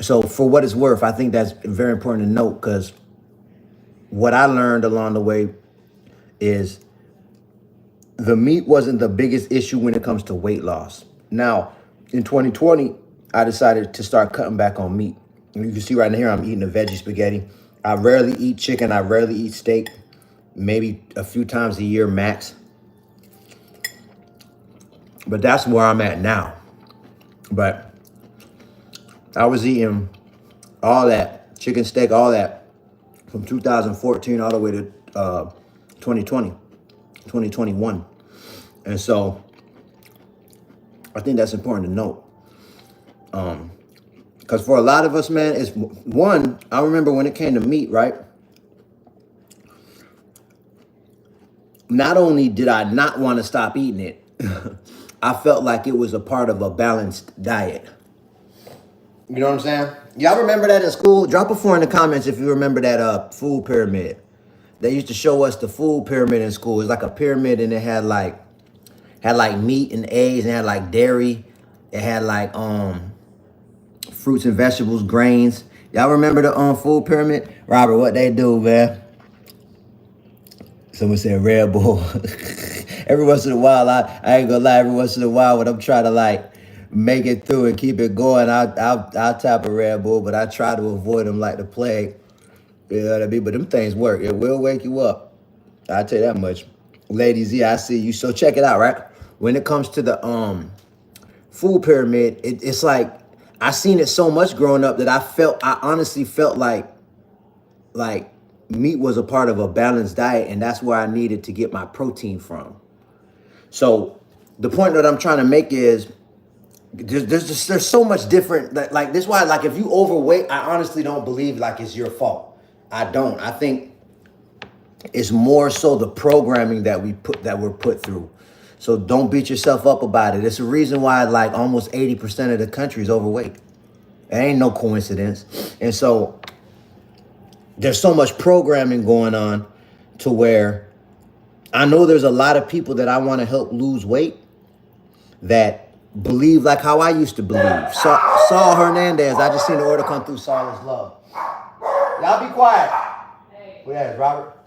So for what it's worth, I think that's very important to note, because what I learned along the way is the meat wasn't the biggest issue when it comes to weight loss. Now, in 2020, I decided to start cutting back on meat. And you can see right here, I'm eating a veggie spaghetti. I rarely eat chicken. I rarely eat steak. Maybe a few times a year max. But that's where I'm at now. But I was eating all that, chicken, steak, all that, from 2014 all the way to 2020, 2021. And so I think that's important to note. Because for a lot of us, man, it's one, I remember when it came to meat, right? Not only did I not want to stop eating it, I felt like it was a part of a balanced diet. You know what I'm saying? Y'all remember that in school? Drop a 4 in the comments if you remember that food pyramid. They used to show us the food pyramid in school. It was like a pyramid, and it had like meat and eggs, and it had like dairy. It had like fruits and vegetables, grains. Y'all remember the food pyramid? Robert, what they do, man? Someone said Red Bull. Every once in a while, I ain't gonna lie, every once in a while when I'm trying to like make it through and keep it going, I'll tap a Red Bull, but I try to avoid them like the plague. You know what I mean? But them things work. It will wake you up. I'll tell you that much. Ladies, yeah, I see you. So check it out, right? When it comes to the food pyramid, it's like, I seen it so much growing up that I honestly felt like meat was a part of a balanced diet, and that's where I needed to get my protein from. So the point that I'm trying to make is there's so much different, like this is why, like, if you overweight, I honestly don't believe like it's your fault. I don't. I think it's more so the programming that we're put through. So don't beat yourself up about it. It's a reason why like almost 80% of the country is overweight. It ain't no coincidence. And so there's so much programming going on to where I know there's a lot of people that I want to help lose weight that believe like how I used to believe. Saul Hernandez, I just seen the order come through. Saul is love. Y'all be quiet. Who that is, Robert?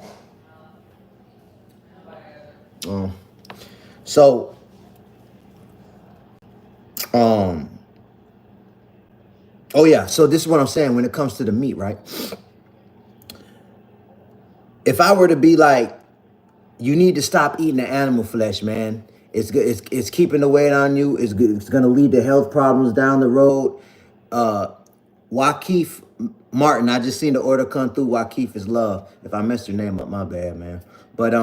So, oh yeah, so this is what I'm saying when it comes to the meat, right? If I were to be like, you need to stop eating the animal flesh, man. It's good. It's keeping the weight on you. It's good. It's going to lead to health problems down the road. Wakeef Martin, I just seen the order come through. Wakeef is love. If I messed your name up, my bad, man. But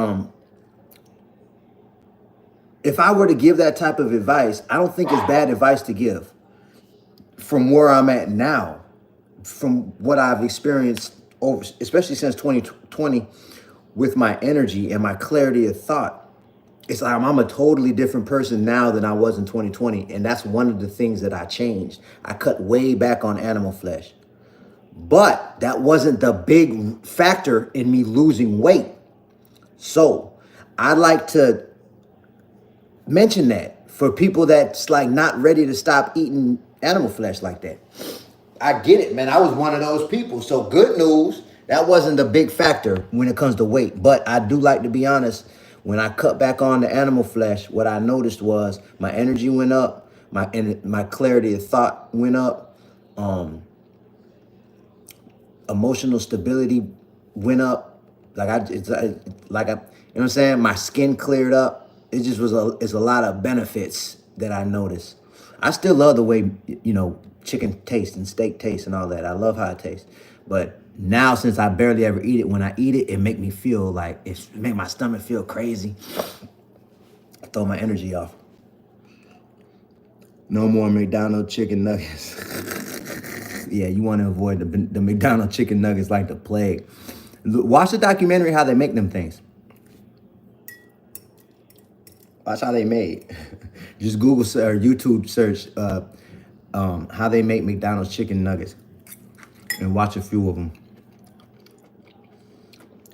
if I were to give that type of advice, I don't think it's bad advice to give. From where I'm at now, from what I've experienced especially since 2020, with my energy and my clarity of thought, it's like I'm a totally different person now than I was in 2020. And that's one of the things that I changed. I cut way back on animal flesh. But that wasn't the big factor in me losing weight. So I'd like to mention that for people that's like not ready to stop eating animal flesh like that. I get it, man. I was one of those people. So good news, that wasn't a big factor when it comes to weight. But I do like to be honest, when I cut back on the animal flesh, what I noticed was my energy went up, my clarity of thought went up, emotional stability went up. It's like I, you know what I'm saying? My skin cleared up. It just was it's a lot of benefits that I noticed. I still love the way, chicken tastes and steak tastes and all that. I love how it tastes. But now since I barely ever eat it, when I eat it, it make me feel like it make my stomach feel crazy. Throw my energy off. No more McDonald's chicken nuggets. Yeah, you want to avoid the McDonald's chicken nuggets like the plague. Watch the documentary how they make them things. Watch how they made. Just Google or YouTube search how they make McDonald's chicken nuggets, and watch a few of them.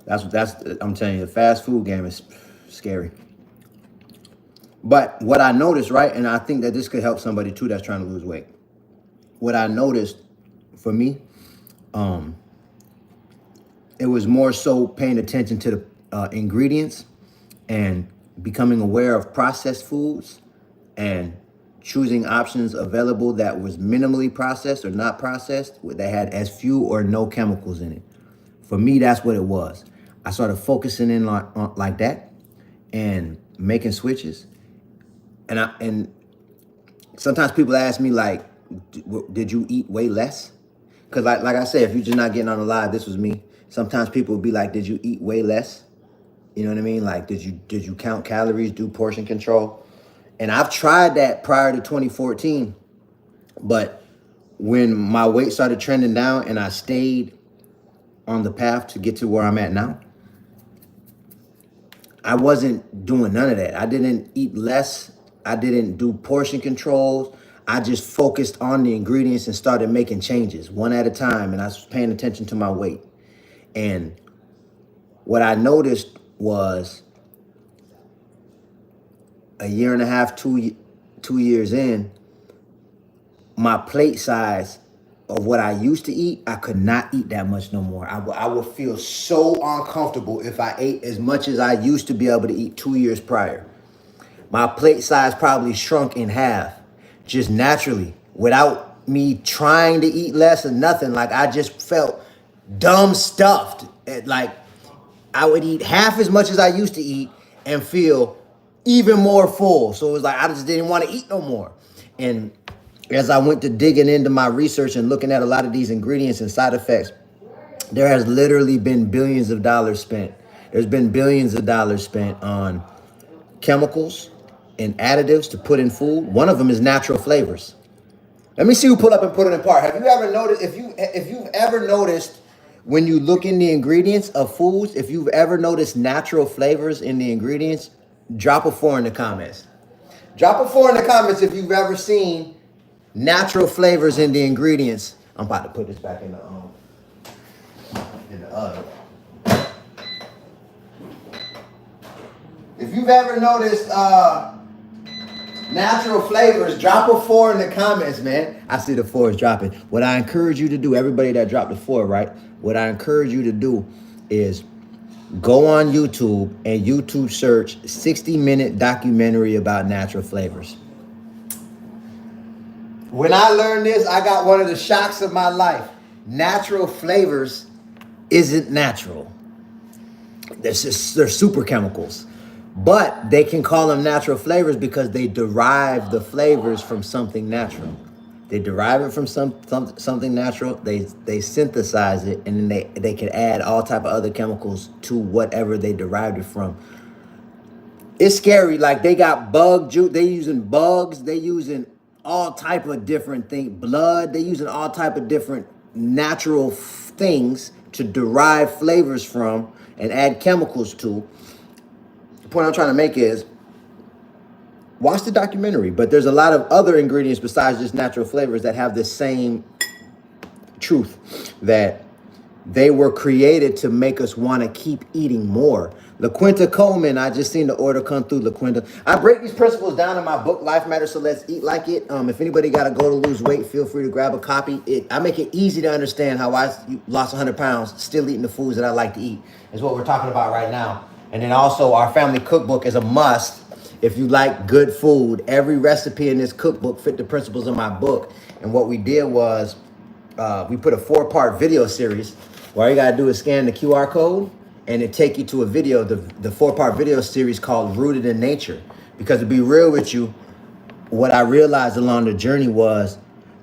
That's I'm telling you, the fast food game is scary. But what I noticed, right, and I think that this could help somebody too that's trying to lose weight. What I noticed for me, it was more so paying attention to the ingredients and becoming aware of processed foods and choosing options available that was minimally processed or not processed, that had as few or no chemicals in it. For me, that's what it was. I started focusing in on like that and making switches. And sometimes people ask me like, did you eat way less? Because like I said, if you're just not getting on the live, this was me. Sometimes people would be like, did you eat way less? You know what I mean? Like, did you count calories, do portion control? And I've tried that prior to 2014. But when my weight started trending down and I stayed on the path to get to where I'm at now, I wasn't doing none of that. I didn't eat less. I didn't do portion controls. I just focused on the ingredients and started making changes one at a time. And I was paying attention to my weight. And what I noticed was a year and a half, 2 years in, my plate size of what I used to eat, I could not eat that much no more. I would feel so uncomfortable if I ate as much as I used to be able to eat 2 years prior. My plate size probably shrunk in half, just naturally, without me trying to eat less or nothing. Like I just felt dumb stuffed. Like I would eat half as much as I used to eat and feel even more full. So it was like I just didn't want to eat no more. And as I went to digging into my research and looking at a lot of these ingredients and side effects, there has literally been billions of dollars spent. There's been billions of dollars spent on chemicals and additives to put in food. One of them is natural flavors. Let me see who pull up and put it apart. Have you ever noticed, if you've ever noticed when you look in the ingredients of foods, if you've ever noticed natural flavors in the ingredients, drop a 4 in the comments. Drop a 4 in the comments if you've ever seen natural flavors in the ingredients. I'm about to put this back in the oven. If you've ever noticed natural flavors, drop a 4 in the comments, man. I see the 4 is dropping. What I encourage you to do, everybody that dropped the 4, right? What I encourage you to do is go on YouTube and YouTube search 60-minute documentary about natural flavors. When I learned this, I got one of the shocks of my life. Natural flavors isn't natural. They're super chemicals. But they can call them natural flavors because they derive the flavors from something natural. They derive it from something natural. They synthesize it, and then they can add all type of other chemicals to whatever they derived it from. It's scary. Like they got bug juice. They using bugs. They using all type of different things. Blood. They using all type of different natural things to derive flavors from and add chemicals to. The point I'm trying to make is watch the documentary. But there's a lot of other ingredients besides just natural flavors that have the same truth, that they were created to make us want to keep eating more. LaQuinta Coleman, I just seen the order come through. LaQuinta, I break these principles down in my book, Life Matters, So Let's Eat Like It. If anybody got to go to lose weight, feel free to grab a copy. I make it easy to understand how I lost 100 pounds, still eating the foods that I like to eat, is what we're talking about right now. And then also our family cookbook is a must. If you like good food, every recipe in this cookbook fit the principles of my book. And what we did was we put a 4-part video series where all you gotta do is scan the QR code and it take you to a video, the 4-part video series called Rooted in Nature. Because to be real with you, what I realized along the journey was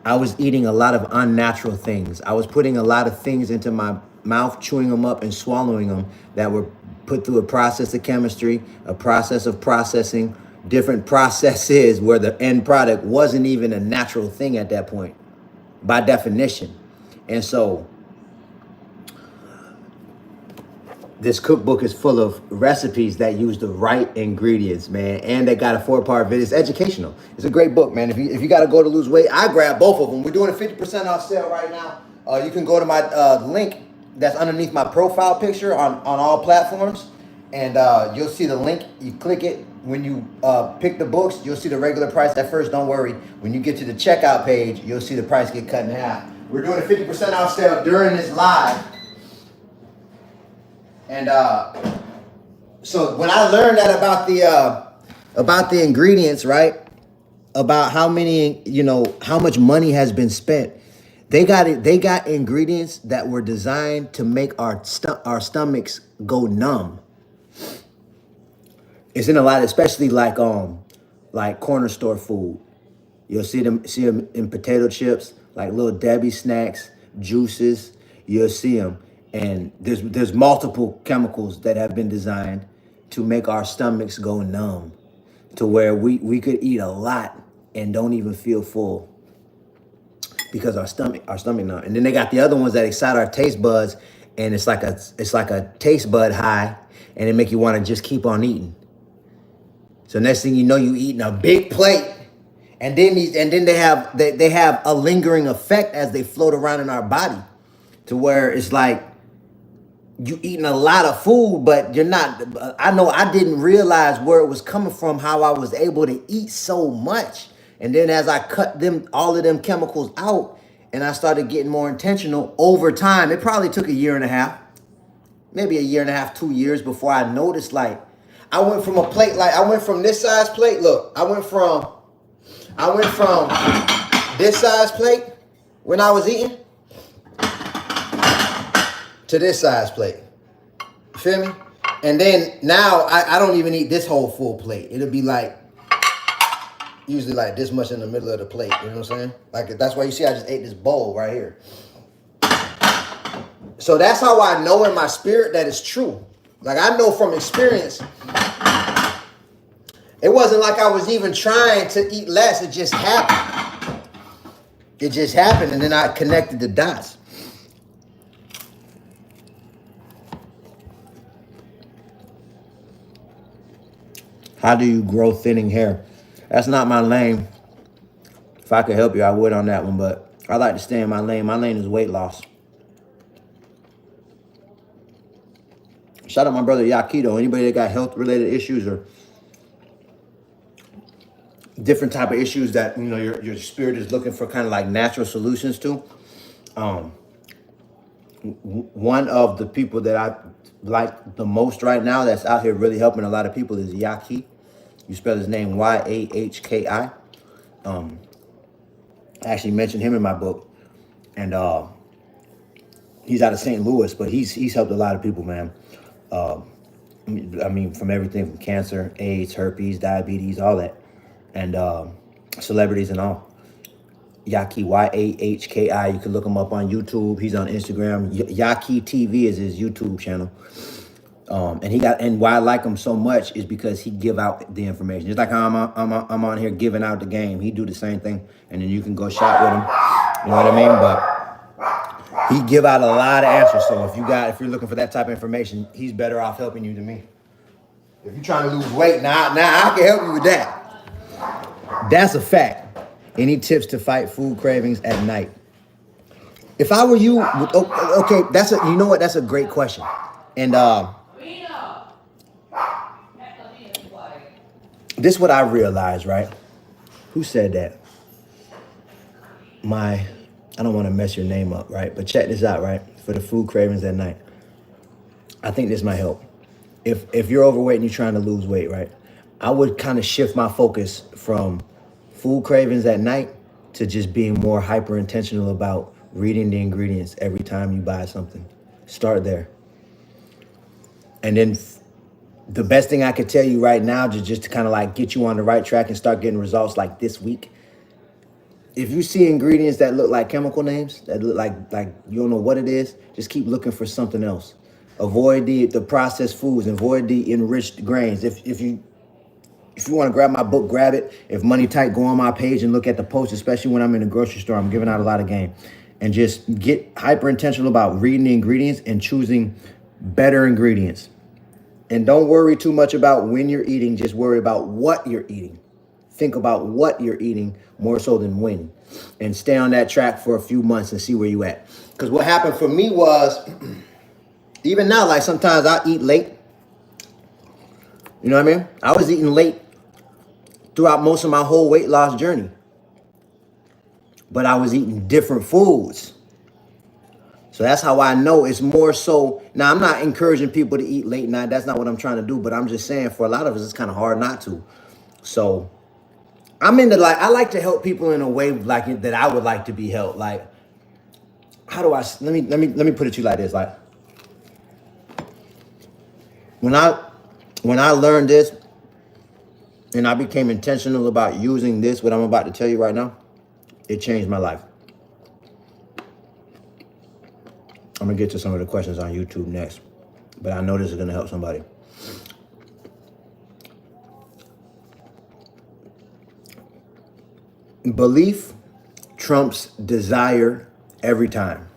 I was eating a lot of unnatural things. I was putting a lot of things into my mouth, chewing them up and swallowing them that were put through a process of chemistry, a process of processing, different processes where the end product wasn't even a natural thing at that point, by definition. And so this cookbook is full of recipes that use the right ingredients, man. And they got a 4-part video. It's educational. It's a great book, man. If you got to go to lose weight, I grab both of them. We're doing a 50% off sale right now. You can go to my link that's underneath my profile picture on all platforms. And you'll see the link. You click it. When you pick the books, you'll see the regular price at first. Don't worry. When you get to the checkout page, you'll see the price get cut in half. We're doing a 50% off sale during this live. And so when I learned that about the ingredients, right? About how many, how much money has been spent. They got ingredients that were designed to make our stomachs go numb. It's in a lot, especially like corner store food. You'll see them in potato chips, like Little Debbie snacks, juices. You'll see them. And there's multiple chemicals that have been designed to make our stomachs go numb, to where we could eat a lot and don't even feel full because our stomach numb. And then they got the other ones that excite our taste buds, and it's like a taste bud high, and it make you want to just keep on eating. So next thing you know, you eating a big plate, and then they have a lingering effect as they float around in our body, to where it's like you eating a lot of food, but you're not. I know I didn't realize where it was coming from, how I was able to eat so much. And then as I cut all of them chemicals out, and I started getting more intentional over time, it probably took a year and a half, maybe a year and a half, 2 years before I noticed, like, I went from a plate, like I went from this size plate. Look, I went from this size plate when I was eating to this size plate. You feel me? And then now I don't even eat this whole full plate. It'll be like, usually like this much in the middle of the plate. You know what I'm saying? Like, that's why you see I just ate this bowl right here. So that's how I know in my spirit that it's true. Like, I know from experience, it wasn't like I was even trying to eat less. It just happened. It just happened, and then I connected the dots. How do you grow thinning hair? That's not my lane. If I could help you, I would on that one, but I like to stay in my lane. My lane is weight loss. Shout out my brother Yakido. Anybody that got health-related issues or different type of issues that your spirit is looking for kind of like natural solutions to. One of the people that I like the most right now that's out here really helping a lot of people is Yaki. You spell his name Yahki. I actually mentioned him in my book, and he's out of St. Louis, but he's helped a lot of people, man. I mean, from everything from cancer, AIDS, herpes, diabetes, all that, and celebrities and all. Yahki, Yahki. You can look him up on YouTube. He's on Instagram. Yahki TV is his YouTube channel. And why I like him so much is because he give out the information. Just like how I'm on here giving out the game. He do the same thing, and then you can go shop with him. You know what I mean? But he give out a lot of answers. So if you're looking for that type of information, he's better off helping you than me. If you're trying to lose weight, now I can help you with that. That's a fact. Any tips to fight food cravings at night? If I were you, okay, you know what? That's a great question. And this is what I realized, right? Who said that? I don't want to mess your name up, right? But check this out, right? For the food cravings at night. I think this might help. If you're overweight and you're trying to lose weight, right? I would kind of shift my focus from food cravings at night to just being more hyper intentional about reading the ingredients every time you buy something. Start there. And then the best thing I could tell you right now, just to kind of like get you on the right track and start getting results like this week. If you see ingredients that look like chemical names, that look like you don't know what it is, just keep looking for something else. Avoid the processed foods, avoid the enriched grains. If you want to grab my book, grab it. If money tight, go on my page and look at the post, especially when I'm in the grocery store. I'm giving out a lot of game. And just get hyper intentional about reading the ingredients and choosing better ingredients. And don't worry too much about when you're eating, just worry about what you're eating. Think about what you're eating more so than when. And stay on that track for a few months and see where you at. Because what happened for me was, even now, like sometimes I eat late. You know what I mean? I was eating late throughout most of my whole weight loss journey. But I was eating different foods. So that's how I know it's more so. Now, I'm not encouraging people to eat late night. That's not what I'm trying to do. But I'm just saying for a lot of us, it's kind of hard not to. So I'm into I like to help people in a way like that I would like to be helped. Like, how do I, let me put it to you like this. Like, when I learned this and I became intentional about using this, what I'm about to tell you right now, it changed my life. I'm going to get to some of the questions on YouTube next, but I know this is going to help somebody. Belief trumps desire every time.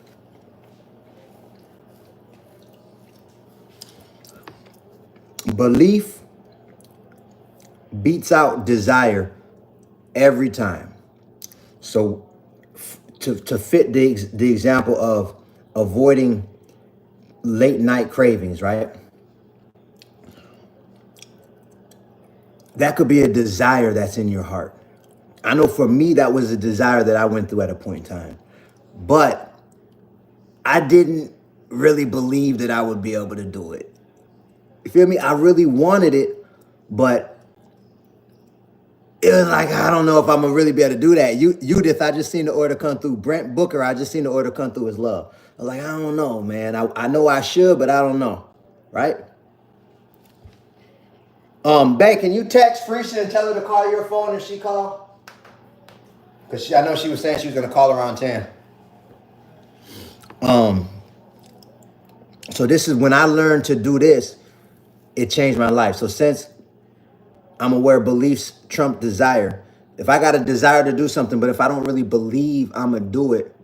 Belief beats out desire every time. So to fit the example of avoiding late night cravings, right? That could be a desire that's in your heart. I know for me, that was a desire that I went through at a point in time. But I didn't really believe that I would be able to do it. You feel me? I really wanted it, but it was like, I don't know if I'm going to really be able to do that. Judith, I just seen the order come through. Brent Booker, I just seen the order come through as love. I was like, I don't know, man. I know I should, but I don't know. Right? Babe, can you text Freesia and tell her to call your phone if she called? Because I know she was saying she was going to call around 10. So this is when I learned to do this, it changed my life. So since I'm aware beliefs trump desire, if I got a desire to do something, but if I don't really believe I'm going to do it,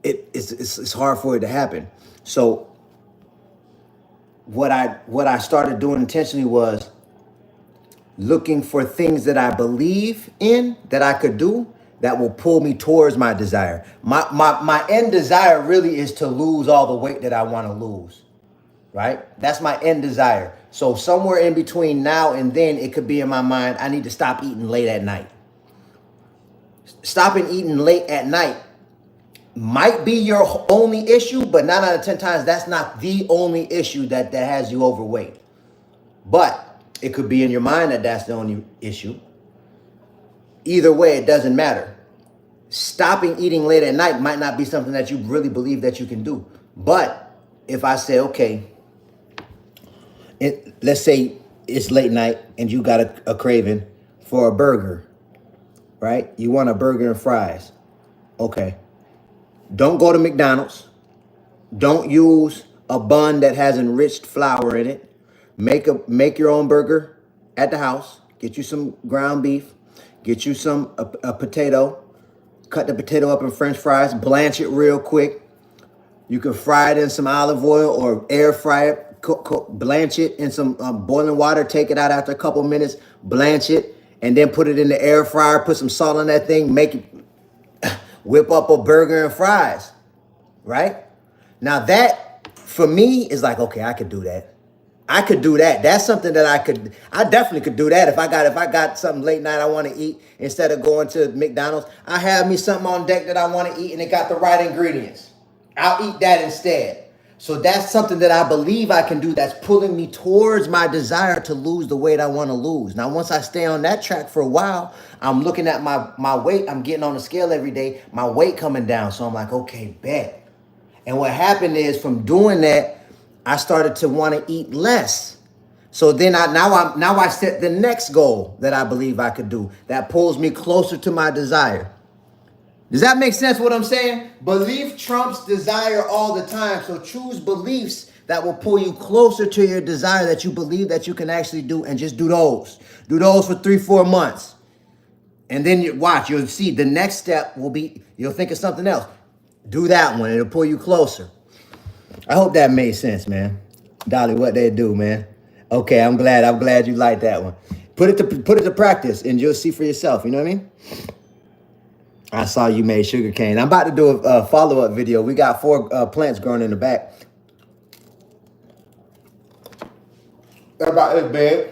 it's hard for it to happen. So what I started doing intentionally was looking for things that I believe in that I could do that will pull me towards my desire. My end desire really is to lose all the weight that I want to lose, right? That's my end desire. So somewhere in between now and then, it could be in my mind, I need to stop eating late at night. Stopping eating late at night might be your only issue, but 9 out of 10 times, that's not the only issue that has you overweight. But it could be in your mind that that's the only issue. Either way, it doesn't matter. Stopping eating late at night might not be something that you really believe that you can do. But if I say, okay, let's say it's late night and you got a craving for a burger, right? You want a burger and fries. Okay. Don't go to McDonald's. Don't use a bun that has enriched flour in it. Make your own burger at the house. Get you some ground beef. Get you a potato. Cut the potato up in French fries. Blanch it real quick. You can fry it in some olive oil or air fry it. Blanch it in some boiling water. Take it out after a couple minutes. Blanch it. and then put it in the air fryer, put some salt on that thing, make it, whip up a burger and fries, right? Now that, for me, is like, okay, I could do that. I could do that. That's something that I definitely could do that. If I got something late night I want to eat, instead of going to McDonald's, I have me something on deck that I want to eat and it got the right ingredients. I'll eat that instead. So that's something that I believe I can do, that's pulling me towards my desire to lose the weight I want to lose. Now, once I stay on that track for a while, I'm looking at my weight. I'm getting on the scale every day. My weight coming down. So I'm like, okay, bet. And what happened is, from doing that, I started to want to eat less. So then I set the next goal that I believe I could do, that pulls me closer to my desire. Does that make sense what I'm saying? Belief trumps desire all the time. So choose beliefs that will pull you closer to your desire, that you believe that you can actually do, and just do those. Do those for 3-4 months. And then you'll see the next step will be, you'll think of something else. Do that one, it'll pull you closer. I hope that made sense, man. Dolly, what they do, man. Okay, I'm glad you like that one. Put it to practice and you'll see for yourself, you know what I mean? I saw you made sugar cane. I'm about to do a follow-up video. We got 4 plants growing in the back. They're about this big.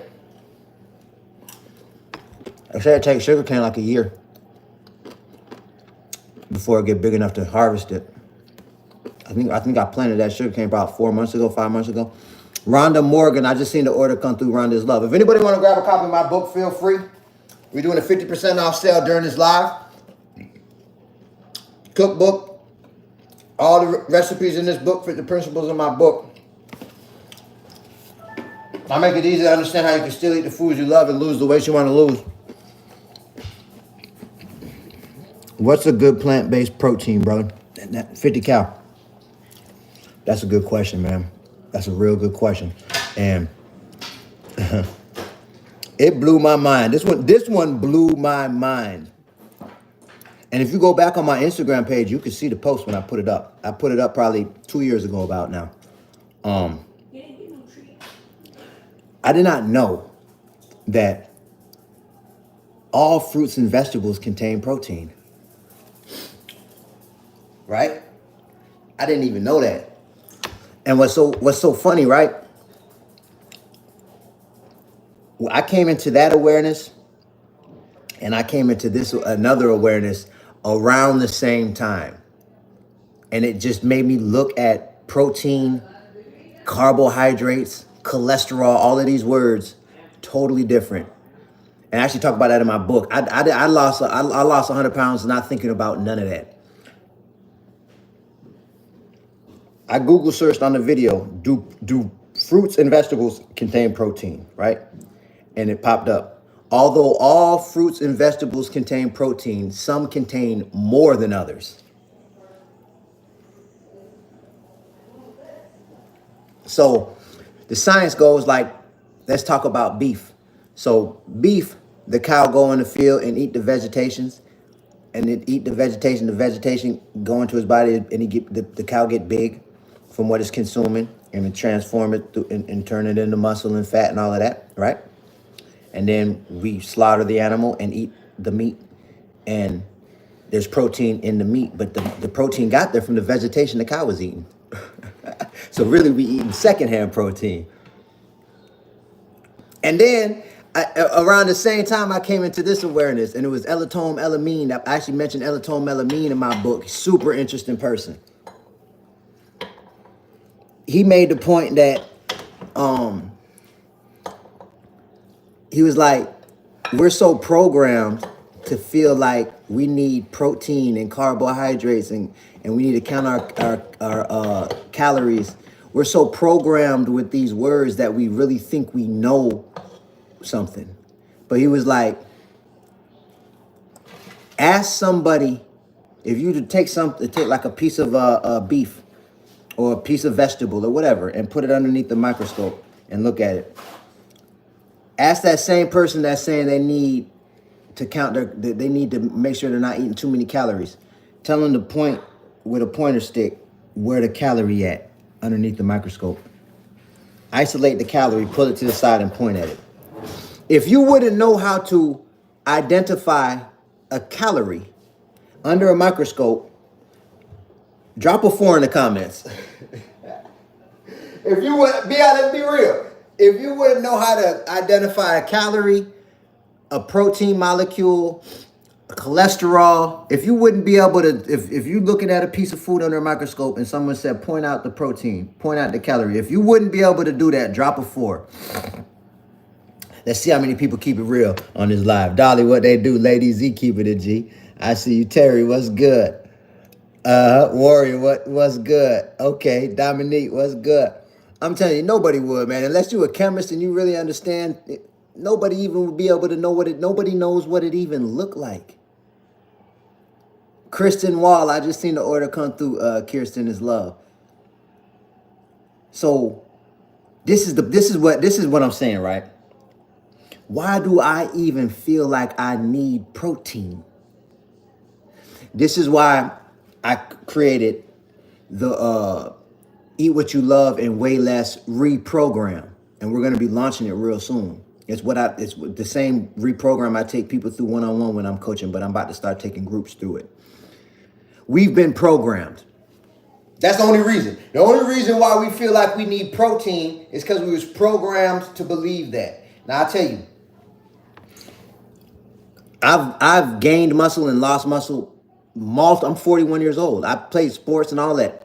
I said it takes sugar cane like a year before it get big enough to harvest it. I think I planted that sugar cane about 5 months ago. Rhonda Morgan, I just seen the order come through. Rhonda's Love. If anybody want to grab a copy of my book, feel free. We're doing a 50% off sale during this live. Cookbook, all the recipes in this book fit the principles of my book. I make it easy to understand how you can still eat the foods you love and lose the weight you want to lose. What's a good plant-based protein, brother? 50 cal. That's a good question, man. That's a real good question. And it blew my mind. This one blew my mind. And if you go back on my Instagram page, you can see the post when I put it up. I put it up probably 2 years ago about now. I did not know that all fruits and vegetables contain protein. Right? I didn't even know that. And what's so funny, right? I came into that awareness, and I came into this another awareness around the same time. And it just made me look at protein, carbohydrates, cholesterol, all of these words totally different. And I actually talk about that in my book. I lost 100 pounds not thinking about none of that. I Google searched on the video, do fruits and vegetables contain protein, right? And it popped up. Although all fruits and vegetables contain protein, some contain more than others. So the science goes like, let's talk about beef. So beef, the cow go in the field and eat the vegetations, and it eat the vegetation go into his body, and the cow get big from what it's consuming, and it transform it and turn it into muscle and fat and all of that, right? And then we slaughter the animal and eat the meat, and there's protein in the meat, but the protein got there from the vegetation the cow was eating. So really we eating secondhand protein. And then around the same time I came into this awareness, and it was Elatone Elamine. I actually mentioned Elatone Elamine in my book. Super interesting person. He made the point that he was like, we're so programmed to feel like we need protein and carbohydrates and we need to count our calories. We're so programmed with these words that we really think we know something. But he was like, ask somebody, if you take like a piece of beef or a piece of vegetable or whatever and put it underneath the microscope and look at it. Ask that same person that's saying they need to they need to make sure they're not eating too many calories. Tell them to point with a pointer stick where the calorie at underneath the microscope. Isolate the calorie, pull it to the side and point at it. If you wouldn't know how to identify a calorie under a microscope, drop a 4 in the comments. If you would let's be real. If you wouldn't know how to identify a calorie, a protein molecule, cholesterol, if you wouldn't be able to, if you're looking at a piece of food under a microscope and someone said, point out the protein, point out the calorie, if you wouldn't be able to do that, drop a 4. Let's see how many people keep it real on this live. Dolly, what they do? Lady Z, keep it a G. I see you. Terry, what's good? Warrior, what's good? Okay, Dominique, what's good? I'm telling you, nobody would, man. Unless you're a chemist and you really understand, nobody even would be able to know nobody knows what it even looked like. Kristen Wall, I just seen the order come through. Kirsten is love. So this is what I'm saying, right? Why do I even feel like I need protein? This is why I created the Eat What You Love and Way Less reprogram. And we're going to be launching it real soon. It's the same reprogram I take people through one-on-one when I'm coaching, but I'm about to start taking groups through it. We've been programmed. That's the only reason. The only reason why we feel like we need protein is because we was programmed to believe that. Now, I'll tell you, I've gained muscle and lost muscle. I'm 41 years old. I played sports and all that.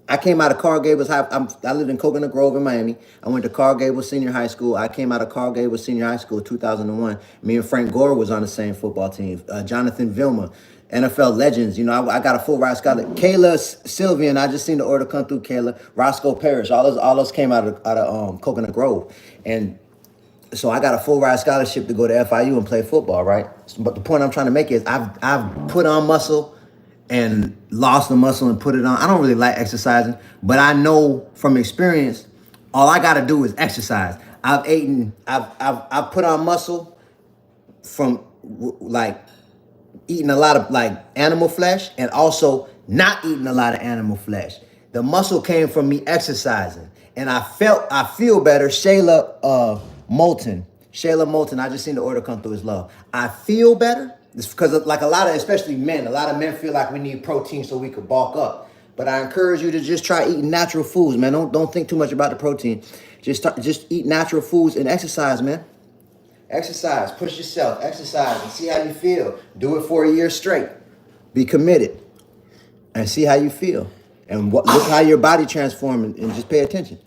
I came out of Coral Gables High. I lived in Coconut Grove in Miami. I went to Coral Gables Senior High School. I came out of Coral Gables Senior High School in 2001. Me and Frank Gore was on the same football team. Jonathan Vilma, NFL legends. You know, I got a full ride scholarship. Kayla Sylvian, I just seen the order come through. Kayla Roscoe Parrish, all those came out of Coconut Grove, and so I got a full ride scholarship to go to FIU and play football, right? But the point I'm trying to make is I've put on muscle and lost the muscle and put it on. I don't really like exercising, but I know from experience, all I got to do is exercise. I've put on muscle from like eating a lot of like animal flesh and also not eating a lot of animal flesh. The muscle came from me exercising, and I feel better. Shayla Moulton, I just seen the order come through as love. I feel better. It's because like especially men, a lot of men feel like we need protein so we could bulk up. But I encourage you to just try eating natural foods, man. Don't think too much about the protein. Just eat natural foods and exercise, man. Exercise, push yourself, exercise, and see how you feel. Do it for a year straight. Be committed, and see how you feel, and look how your body transforms, and just pay attention.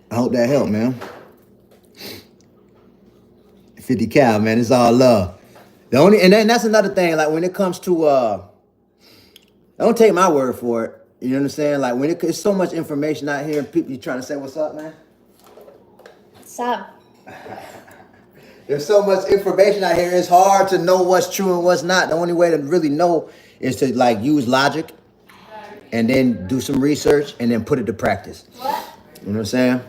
I hope that helped, man. 50 cal, man. It's all love. And that's another thing. Like when it comes to, don't take my word for it. You know what I'm saying? Like when it's so much information out here, and people, you trying to say what's up, man? What's up? There's so much information out here. It's hard to know what's true and what's not. The only way to really know is to like use logic, and then do some research, and then put it to practice. What? You know what I'm saying?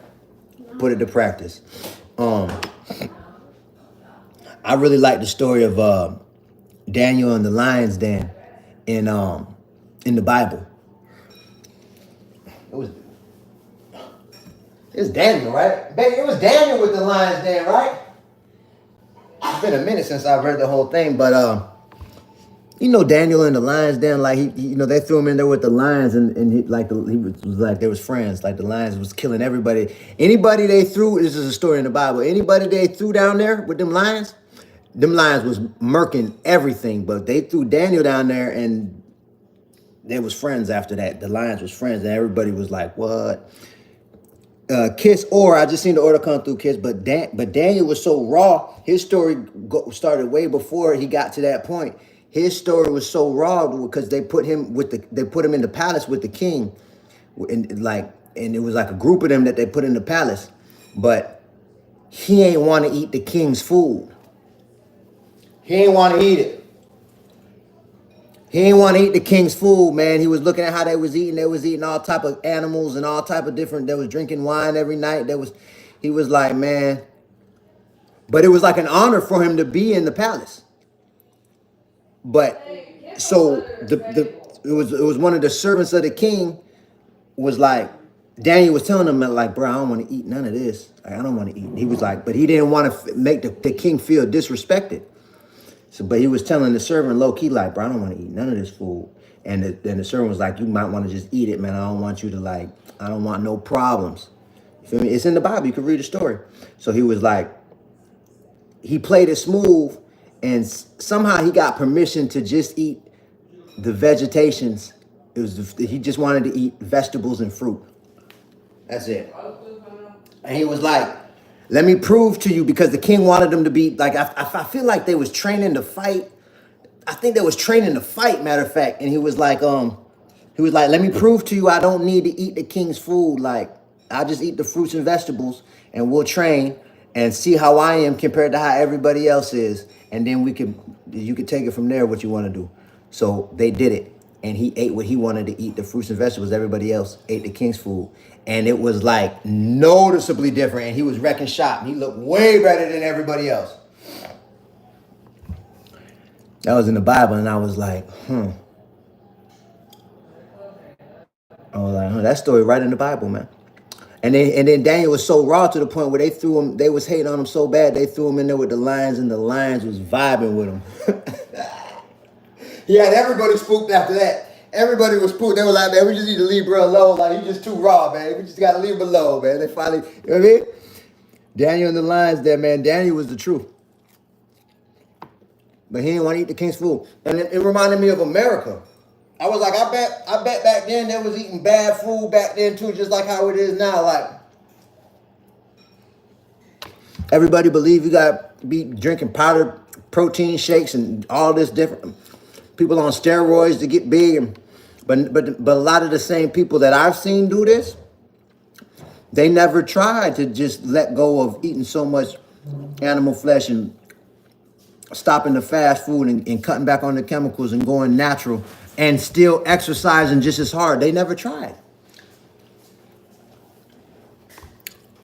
Put it to practice. I really like the story of Daniel and the lion's den in the Bible. It was Daniel, right? Baby, it was Daniel with the lion's den, right? It's been a minute since I've read the whole thing, but you know Daniel and the lion's den, like he they threw him in there with the lions, and he was like they was friends, like the lions was killing everybody. Anybody they threw, this is a story in the Bible. Anybody they threw down there with them lions was murking everything. But they threw Daniel down there, and they was friends after that. The lions was friends, and everybody was like, "What?" Kiss, or I just seen the order come through, Kiss. But Daniel was so raw. His story started way before he got to that point. His story was so raw because they put him in the palace with the king, and it was like a group of them that they put in the palace, but he ain't want to eat the king's food. He ain't want to eat it. He ain't want to eat the king's food, man. He was looking at how they was eating. They was eating all type of animals and all type of different. They was drinking wine every night. He was like, man. But it was like an honor for him to be in the palace. But so it was one of the servants of the king was like, Daniel was telling him like, bro, I don't want to eat none of this. Like, I don't want to eat. He was like, but he didn't want to make the king feel disrespected. So, but he was telling the servant low key, like, bro, I don't want to eat none of this food. And then the servant was like, you might want to just eat it, man. I don't want you to like, I don't want no problems. You feel me? It's in the Bible. You can read the story. So he was like, he played it smooth, and somehow he got permission to just eat the vegetations. He just wanted to eat vegetables and fruit. That's it. And he was like, let me prove to you, because the king wanted them to be like, I feel like they was training to fight. I think they was training to fight, matter of fact. And he was like, let me prove to you I don't need to eat the king's food. Like, I'll just eat the fruits and vegetables and we'll train and see how I am compared to how everybody else is. And then you could take it from there, what you want to do. So they did it. And he ate what he wanted to eat, the fruits and vegetables. Everybody else ate the king's food. And it was like noticeably different. And he was wrecking shop. He looked way better than everybody else. That was in the Bible. And I was like, I was like, that story right in the Bible, man. And then Daniel was so raw to the point where they was hating on him so bad, they threw him in there with the lions, and the lions was vibing with him. He had everybody spooked after that. Everybody was spooked. They were like, man, we just need to leave bro alone. Like, he's just too raw, man. We just got to leave him alone, man. They finally, you know what I mean? Daniel and the lions there, man. Daniel was the truth. But he didn't want to eat the king's food. And it reminded me of America. I was like, I bet back then they was eating bad food back then too, just like how it is now. Like, everybody believe you got to be drinking powdered protein shakes and all this different. People on steroids to get big. But a lot of the same people that I've seen do this, they never tried to just let go of eating so much animal flesh and stopping the fast food and cutting back on the chemicals and going natural and still exercising just as hard. They never tried.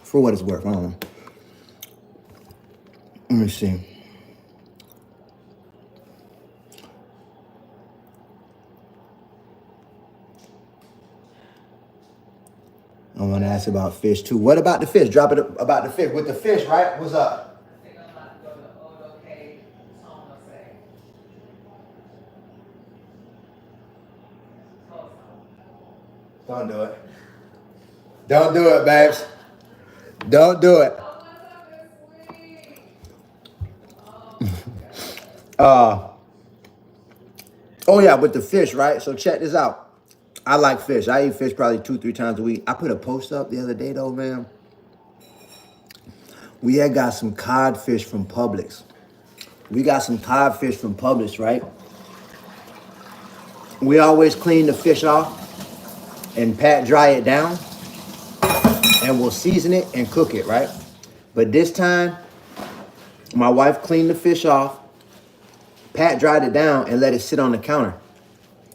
For what it's worth, I don't know. Let me see. I want to ask about fish too. What about the fish? Drop it about the fish. With the fish, right? What's up? I think I'm about to go to Odo Cave, say. Don't do it. Don't do it, babes. Don't do it. Oh yeah, with the fish, right? So check this out. I like fish. I eat fish probably 2-3 times a week. I put a post up the other day though, man. We had got some codfish from Publix. Right? We always clean the fish off and pat dry it down, and we'll season it and cook it, right? But this time, my wife cleaned the fish off, pat dried it down, and let it sit on the counter.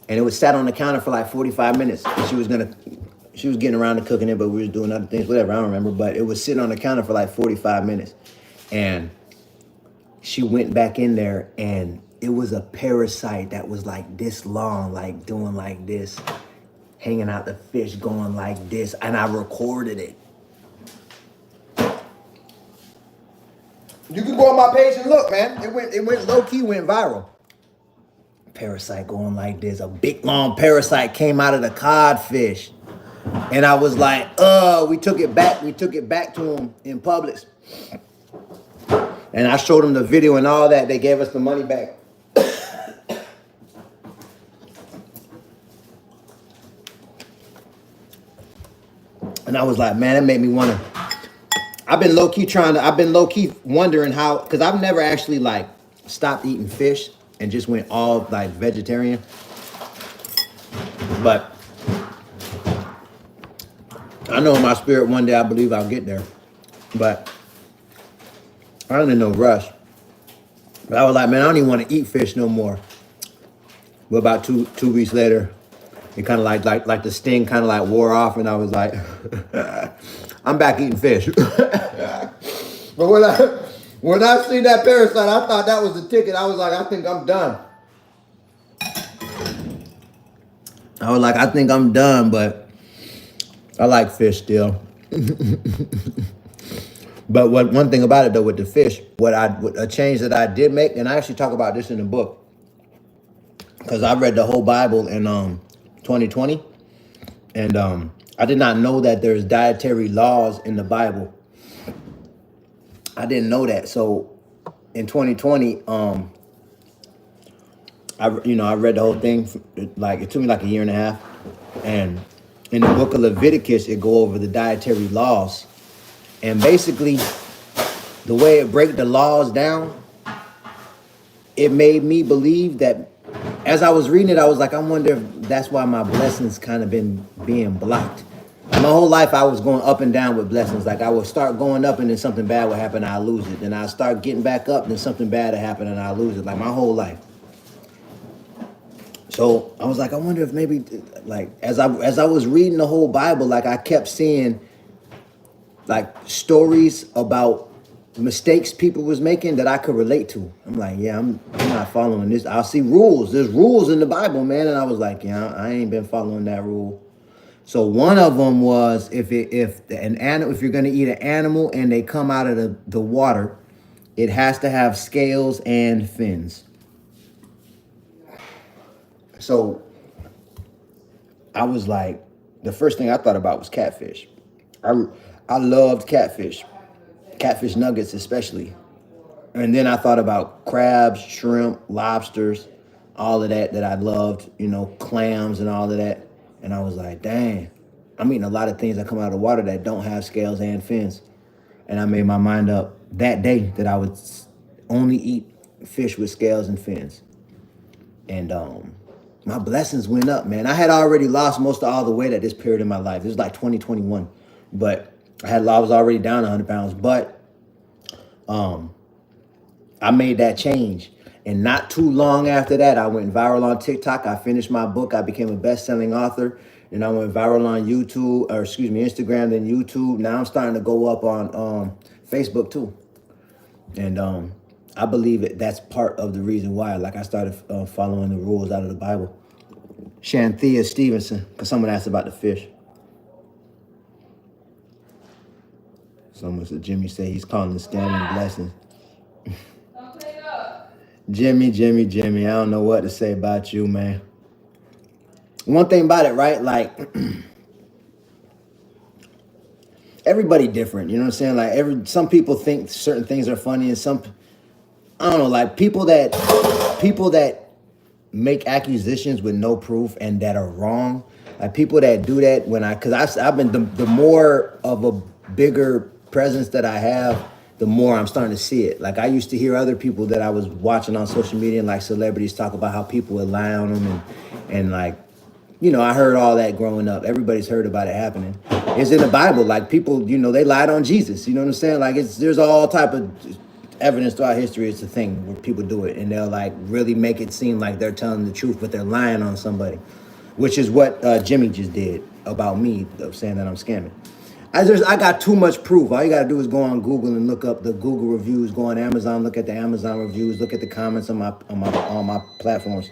And it was sat on the counter for like 45 minutes. And she was getting around to cooking it, but we was doing other things, whatever, I don't remember. But it was sitting on the counter for like 45 minutes. And she went back in there, and it was a parasite that was like this long, like doing like this, hanging out the fish, going like this. And I recorded it. You can go on my page and look, man. It went low key, went viral. Parasite going like this. A big long parasite came out of the codfish. And I was like, we took it back. We took it back to him in Publix. And I showed them the video and all that. They gave us the money back. And I was like, man, that made me want to. I've been low key wondering how, because I've never actually like stopped eating fish and just went all like vegetarian. But I know in my spirit one day I believe I'll get there. But I'm in no rush. But I was like, man, I don't even want to eat fish no more. But about two weeks later, it kind of like the sting kind of like wore off, and I was like, I'm back eating fish. But when I seen that parasite, I thought that was the ticket. I was like, I think I'm done. But I like fish still. But one thing about it though with the fish, a change that I did make, and I actually talk about this in the book, because I read the whole Bible in 2020, and I did not know that there's dietary laws in the Bible. I didn't know that. So in 2020, I read the whole thing. Like it took me like a year and a half, and in the book of Leviticus, it go over the dietary laws, and basically the way it break the laws down, it made me believe that. As I was reading it, I was like, I wonder if that's why my blessings kind of been being blocked. My whole life, I was going up and down with blessings. Like I would start going up, and then something bad would happen, and I lose it. Then I start getting back up, then something bad would happen, and I lose it. Like my whole life. So I was like, I wonder if maybe, like, as I was reading the whole Bible, like I kept seeing, like stories about mistakes people was making that I could relate to. I'm like, yeah, I'm not following this. I'll see rules. There's rules in the Bible, man, and I was like, yeah, I ain't been following that rule. So one of them was if you're gonna eat an animal and they come out of the water, it has to have scales and fins. So I was like, the first thing I thought about was catfish. I loved catfish nuggets especially. And then I thought about crabs, shrimp, lobsters, all of that I loved, clams and all of that. And I was like, dang, I'm eating a lot of things that come out of the water that don't have scales and fins. And I made my mind up that day that I would only eat fish with scales and fins. And my blessings went up, man. I had already lost most of all the weight at this period in my life. It was like 2021. But I was already down 100 pounds. But I made that change. And not too long after that, I went viral on TikTok. I finished my book. I became a best-selling author. And I went viral on Instagram, then YouTube. Now I'm starting to go up on Facebook too. And I believe that's part of the reason why. Like I started following the rules out of the Bible. Shanthea Stevenson, because someone asked about the fish. Someone said, Jimmy said he's calling the scamming blessings. Jimmy, I don't know what to say about you, man. One thing about it, right? Like, everybody different, you know what I'm saying? Like, some people think certain things are funny, and I don't know, like people that make accusations with no proof and that are wrong. Like people that do that because I've been the more of a bigger presence that I have, the more I'm starting to see it. Like I used to hear other people that I was watching on social media and like celebrities talk about how people would lie on them and like, I heard all that growing up. Everybody's heard about it happening. It's in the Bible. Like people, they lied on Jesus. You know what I'm saying? Like there's all type of evidence throughout history. It's a thing where people do it and they'll like really make it seem like they're telling the truth, but they're lying on somebody, which is what Jimmy just did about me, of saying that I'm scamming. I got too much proof. All you got to do is go on Google and look up the Google reviews, go on Amazon, look at the Amazon reviews, look at the comments on my platforms.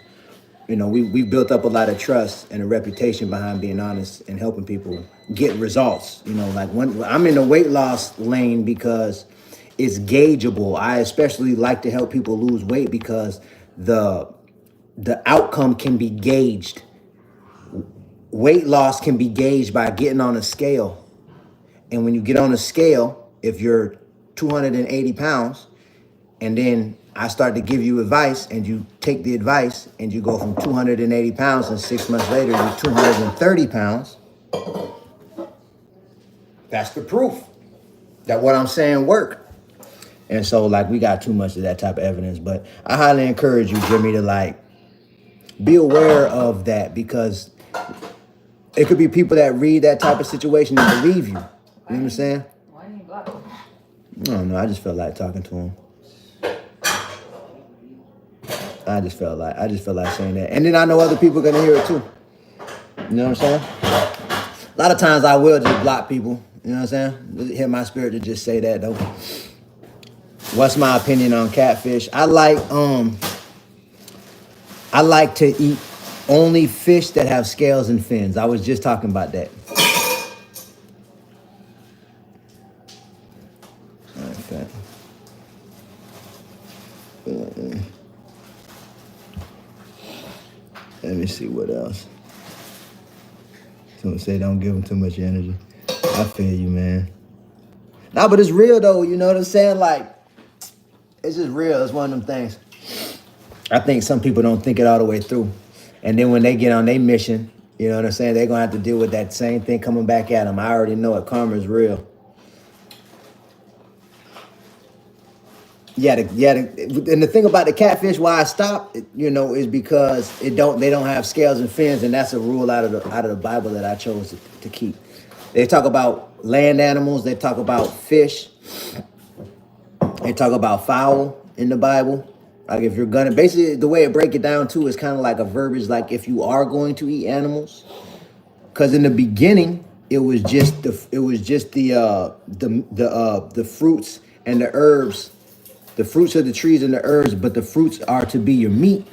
We built up a lot of trust and a reputation behind being honest and helping people get results. Like when I'm in the weight loss lane because it's gaugeable. I especially like to help people lose weight because the outcome can be gauged. Weight loss can be gauged by getting on a scale. And when you get on a scale, if you're 280 pounds, and then I start to give you advice and you take the advice and you go from 280 pounds and 6 months later, you're 230 pounds, that's the proof that what I'm saying worked. And so like we got too much of that type of evidence, but I highly encourage you, Jimmy, to like be aware of that because it could be people that read that type of situation and believe you. You know what I'm saying? Why didn't you block him? I don't know. I just felt like talking to him. I just felt like saying that. And then I know other people are going to hear it too. You know what I'm saying? A lot of times I will just block people. You know what I'm saying? It hit my spirit to just say that though. What's my opinion on catfish? I like to eat only fish that have scales and fins. I was just talking about that. Let me see what else. Someone say don't give them too much energy. I feel you, man. Nah, but it's real though. You know what I'm saying? Like, it's just real. It's one of them things. I think some people don't think it all the way through. And then when they get on their mission, you know what I'm saying? They're going to have to deal with that same thing coming back at them. I already know it. Karma is real. And the thing about the catfish, why I stopped, is because they don't have scales and fins, and that's a rule out of the Bible that I chose to keep. They talk about land animals, they talk about fish, they talk about fowl in the Bible. Like if you're gonna, basically the way it break it down too is kind of like a verbiage, like if you are going to eat animals, because in the beginning it was just the fruits and the herbs. The fruits of the trees and the herbs, but the fruits are to be your meat.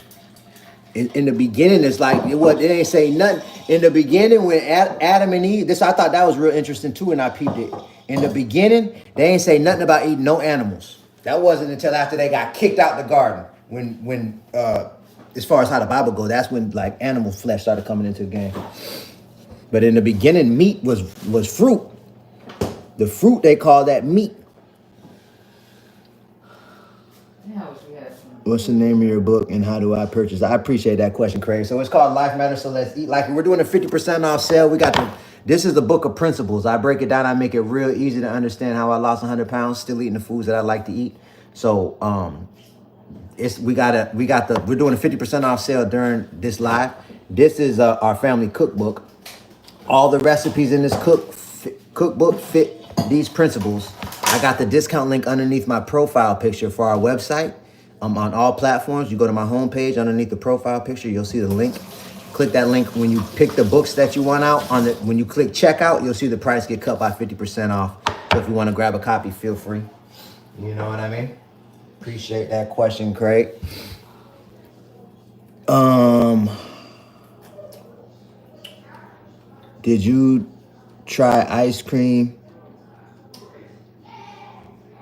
In the beginning, it's like it ain't say nothing. In the beginning, when Adam and Eve, I thought that was real interesting too, and I peeped it. In the beginning, they ain't say nothing about eating no animals. That wasn't until after they got kicked out the garden. When as far as how the Bible goes, that's when like animal flesh started coming into the game. But in the beginning, meat was fruit. The fruit they call that meat. What's the name of your book and how do I purchase? I appreciate that question, Craig. So it's called Life Matters, So Let's Eat. Like we're doing a 50% off sale. This is the book of principles. I break it down. I make it real easy to understand how I lost 100 pounds, still eating the foods that I like to eat. So we're doing a 50% off sale during this live. This is our family cookbook. All the recipes in this cookbook fit these principles. I got the discount link underneath my profile picture for our website. On all platforms. You go to my homepage, underneath the profile picture, you'll see the link. Click that link. When you pick the books that you want out, when you click checkout, you'll see the price get cut by 50% off. So if you want to grab a copy, feel free. You know what I mean? Appreciate that question, Craig. Did you try ice cream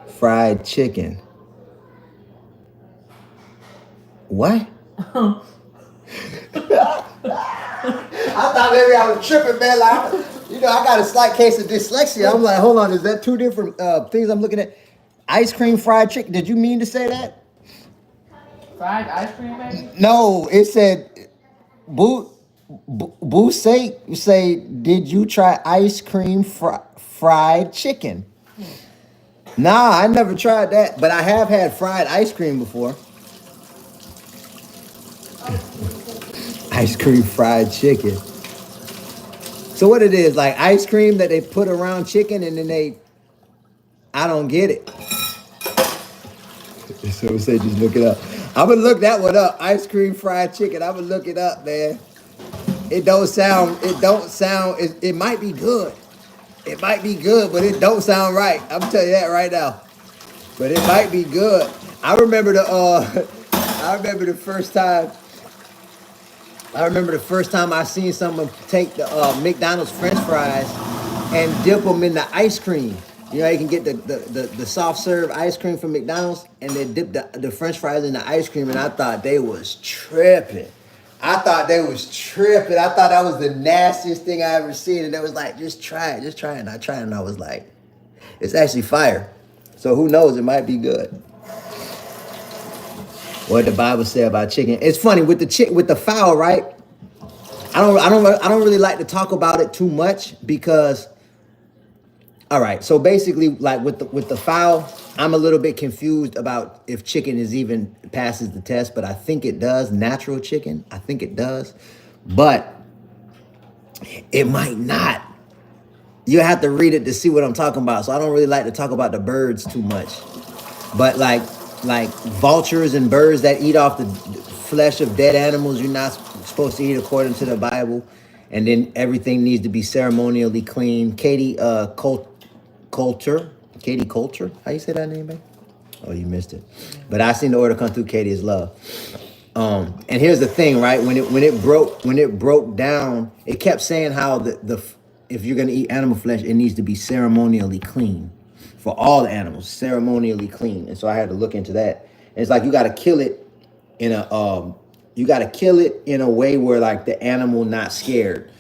fried chicken? What? I thought maybe I was tripping, man. Like, I got a slight case of dyslexia. I'm like, hold on, is that two different things I'm looking at? Ice cream, fried chicken. Did you mean to say that? Fried ice cream, baby? No, it said, Boo say, did you try ice cream fried chicken? Nah, I never tried that, but I have had fried ice cream before. Ice cream fried chicken. So what it is, like ice cream that they put around chicken and then I don't get it. So say just look it up. I'm gonna look that one up. Ice cream fried chicken. I'm gonna look it up, man. It might be good. It might be good, but it don't sound right. I'm telling you that right now. But it might be good. I remember the first time I seen someone take the McDonald's French fries and dip them in the ice cream. You can get the soft serve ice cream from McDonald's and they dip the French fries in the ice cream, and I thought they was tripping. I thought that was the nastiest thing I ever seen, and they was like, just try it. And I tried it, and I was like, it's actually fire. So who knows? It might be good. What the Bible say about chicken? It's funny with the fowl, right? I don't really like to talk about it too much because, all right. So basically, like with the fowl, I'm a little bit confused about if chicken is even passes the test, but I think it does. Natural chicken, I think it does, but it might not. You have to read it to see what I'm talking about. So I don't really like to talk about the birds too much, but like vultures and birds that eat off the flesh of dead animals, you're not supposed to eat according to the Bible. And then everything needs to be ceremonially clean. Katie Coulter, how you say that name, babe? Oh, you missed it. But I seen the order come through. Katie is love. And here's the thing, right? When it broke down, it kept saying how if you're gonna eat animal flesh, it needs to be ceremonially clean. For all the animals, ceremonially clean. And so I had to look into that. It's like you got to kill it in a way where like the animal not scared.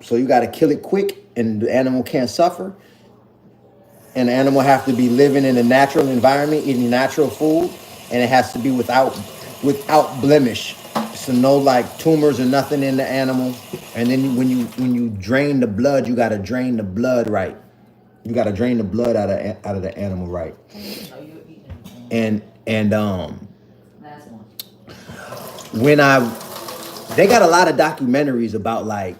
So you got to kill it quick, and the animal can't suffer. And the animal have to be living in a natural environment, eating natural food, and it has to be without blemish. So no like tumors or nothing in the animal. And then when you drain the blood, you got to drain the blood right. You got to drain the blood out of the animal right. Oh, you're eating. And Last one. when I they got a lot of documentaries about like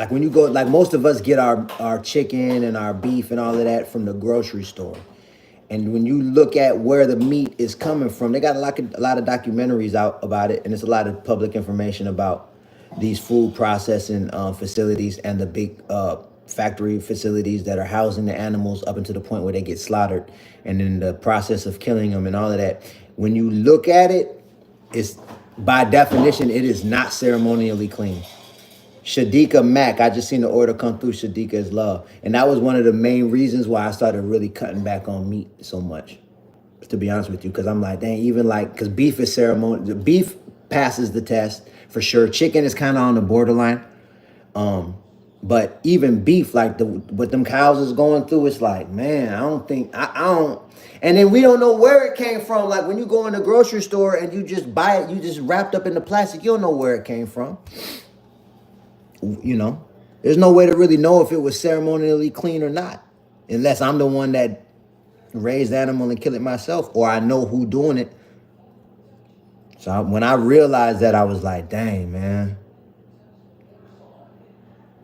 when you go, like most of us get our chicken and our beef and all of that from the grocery store. And when you look at where the meat is coming from, they got a lot of documentaries out about it, and there's a lot of public information about these food processing facilities and the big factory facilities that are housing the animals up until the point where they get slaughtered, and then the process of killing them and all of that. When you look at it, it's by definition, it is not ceremonially clean. Shadika Mack, I just seen the order come through. Shadika is love, and that was one of the main reasons why I started really cutting back on meat so much. To be honest with you, because I'm like, dang, even like, because beef is ceremonial. Beef passes the test for sure. Chicken is kind of on the borderline, but even beef, like what them cows is going through, it's like, man, I don't. And then we don't know where it came from. Like when you go in the grocery store and you just buy it, you just wrapped up in the plastic. You don't know where it came from. You know, there's no way to really know if it was ceremonially clean or not, unless I'm the one that raised the animal and killed it myself, or I know who doing it. So when I realized that, I was like, dang, man.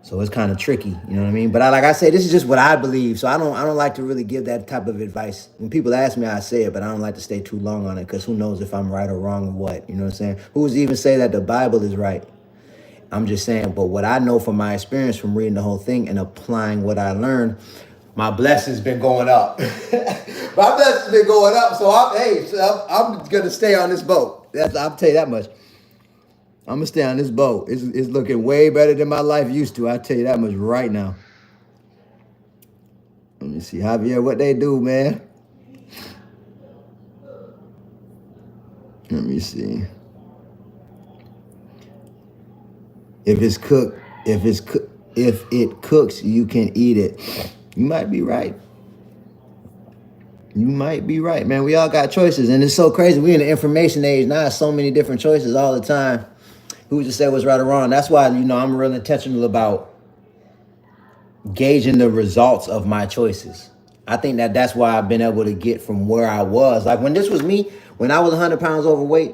So it's kind of tricky, you know what I mean? But like I say, this is just what I believe. So I don't like to really give that type of advice. When people ask me, I say it, but I don't like to stay too long on it, because who knows if I'm right or wrong or what, you know what I'm saying? Who's even say that the Bible is right? I'm just saying, but what I know from my experience from reading the whole thing and applying what I learned, my blessings been going up. My blessings been going up. So I'm gonna stay on this boat. I'll tell you that much. I'm gonna stay on this boat. It's looking way better than my life used to. I tell you that much right now. Let me see, Javier, what they do, man. Let me see. If it cooks, you can eat it. You might be right. You might be right, man. We all got choices, and it's so crazy. We're in the information age now. So many different choices all the time. Who's to say what's right or wrong? That's why, I'm real intentional about gauging the results of my choices. I think that's why I've been able to get from where I was. Like when this was me, when I was 100 pounds overweight,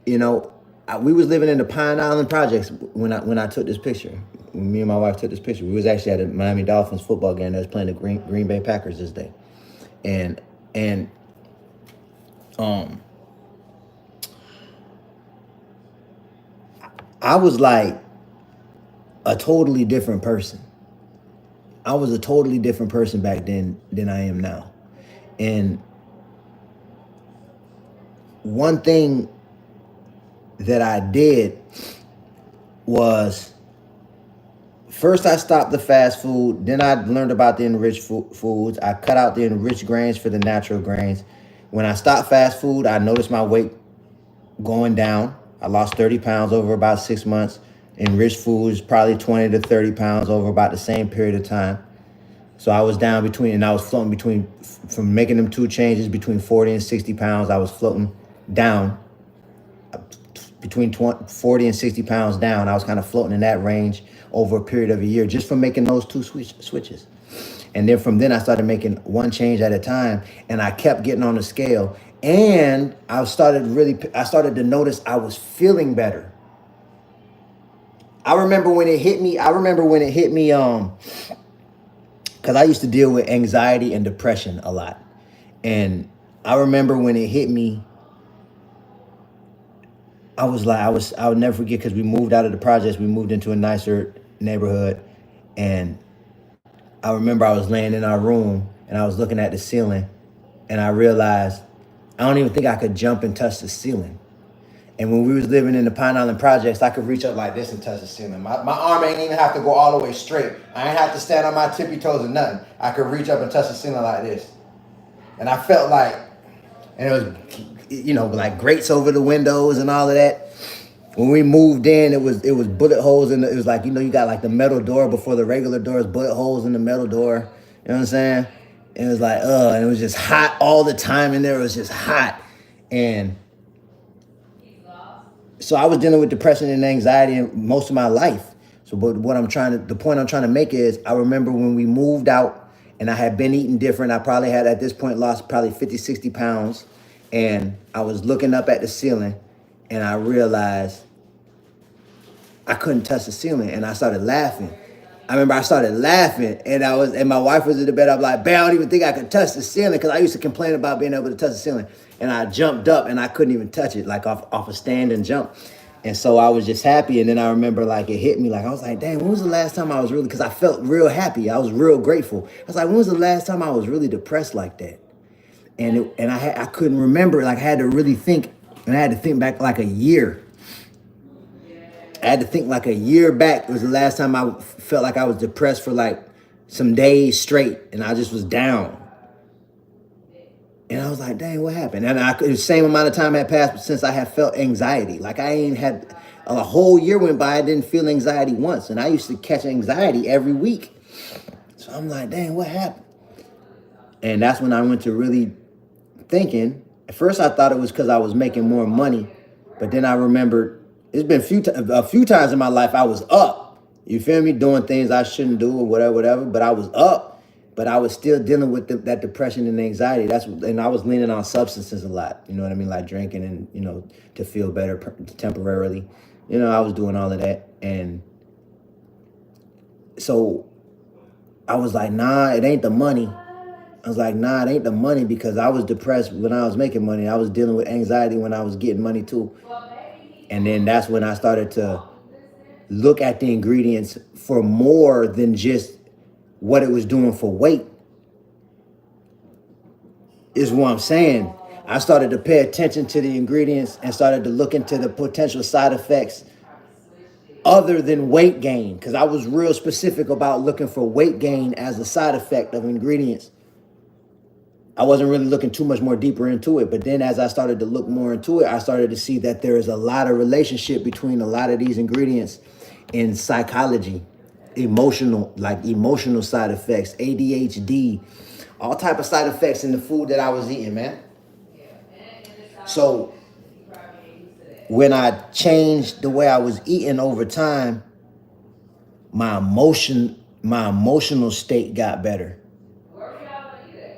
we was living in the Pine Island projects when I took this picture. When me and my wife took this picture, we was actually at a Miami Dolphins football game that was playing the Green Bay Packers this day, and I was like a totally different person. I was a totally different person back then than I am now, and one thing that I did was, first I stopped the fast food. Then I learned about the enriched foods. I cut out the enriched grains for the natural grains. When I stopped fast food, I noticed my weight going down. I lost 30 pounds over about 6 months. Enriched foods, probably 20 to 30 pounds over about the same period of time. So I was down and I was floating from making them two changes, between 40 and 60 pounds. I was floating down between 40 and 60 pounds down. I was kind of floating in that range over a period of a year, just from making those two switches. And then from then I started making one change at a time, and I kept getting on the scale. And I started to notice I was feeling better. I remember when it hit me, because I used to deal with anxiety and depression a lot. And I remember when it hit me, I would never forget, because we moved out of the projects. We moved into a nicer neighborhood. And I remember I was laying in our room and I was looking at the ceiling, and I realized I don't even think I could jump and touch the ceiling. And when we was living in the Pine Island projects, I could reach up like this and touch the ceiling. My arm ain't even have to go all the way straight. I ain't have to stand on my tippy toes or nothing. I could reach up and touch the ceiling like this. And I felt like And it was, like grates over the windows and all of that. When we moved in, it was bullet holes in it was like, you got like the metal door before the regular doors, bullet holes in the metal door. You know what I'm saying? And it was like, and it was just hot all the time in there. It was just hot. And so I was dealing with depression and anxiety most of my life. So, but the point I'm trying to make is, I remember when we moved out and I had been eating different. I probably had at this point lost probably 50, 60 pounds. And I was looking up at the ceiling and I realized I couldn't touch the ceiling, and I started laughing. I remember I started laughing, and my wife was in the bed. I'm like, "Babe, I don't even think I could touch the ceiling," because I used to complain about being able to touch the ceiling. And I jumped up, and I couldn't even touch it, like off a stand and jump. And so I was just happy. And then I remember, like, it hit me, like I was like, "Dang, when was the last time I was really?" Because I felt real happy. I was real grateful. I was like, "When was the last time I was really depressed like that?" And I couldn't remember. Like, I had to really think, and I had to think back like a year. I had to think like a year back. It was the last time I felt like I was depressed for like some days straight, and I just was down. And I was like, "Dang, what happened?" And the same amount of time had passed since I had felt anxiety. Like, I ain't had a whole year went by, I didn't feel anxiety once, and I used to catch anxiety every week. So I'm like, "Dang, what happened?" And that's when I went to really thinking. At first, I thought it was because I was making more money, but then I remembered. It's been a few times in my life I was up. You feel me? Doing things I shouldn't do or whatever. But I was up. But I was still dealing with that depression and anxiety. And I was leaning on substances a lot. You know what I mean? Like drinking and, to feel better temporarily. I was doing all of that. And so I was like, "Nah, it ain't the money." I was like, "Nah, it ain't the money," because I was depressed when I was making money. I was dealing with anxiety when I was getting money too. And then that's when I started to look at the ingredients for more than just what it was doing for weight, is what I'm saying. I started to pay attention to the ingredients and started to look into the potential side effects other than weight gain, because I was real specific about looking for weight gain as a side effect of ingredients. I wasn't really looking too much more deeper into it. But then as I started to look more into it, I started to see that there is a lot of relationship between a lot of these ingredients in psychology, emotional side effects, ADHD, all type of side effects in the food that I was eating, man. So when I changed the way I was eating over time, my emotional state got better.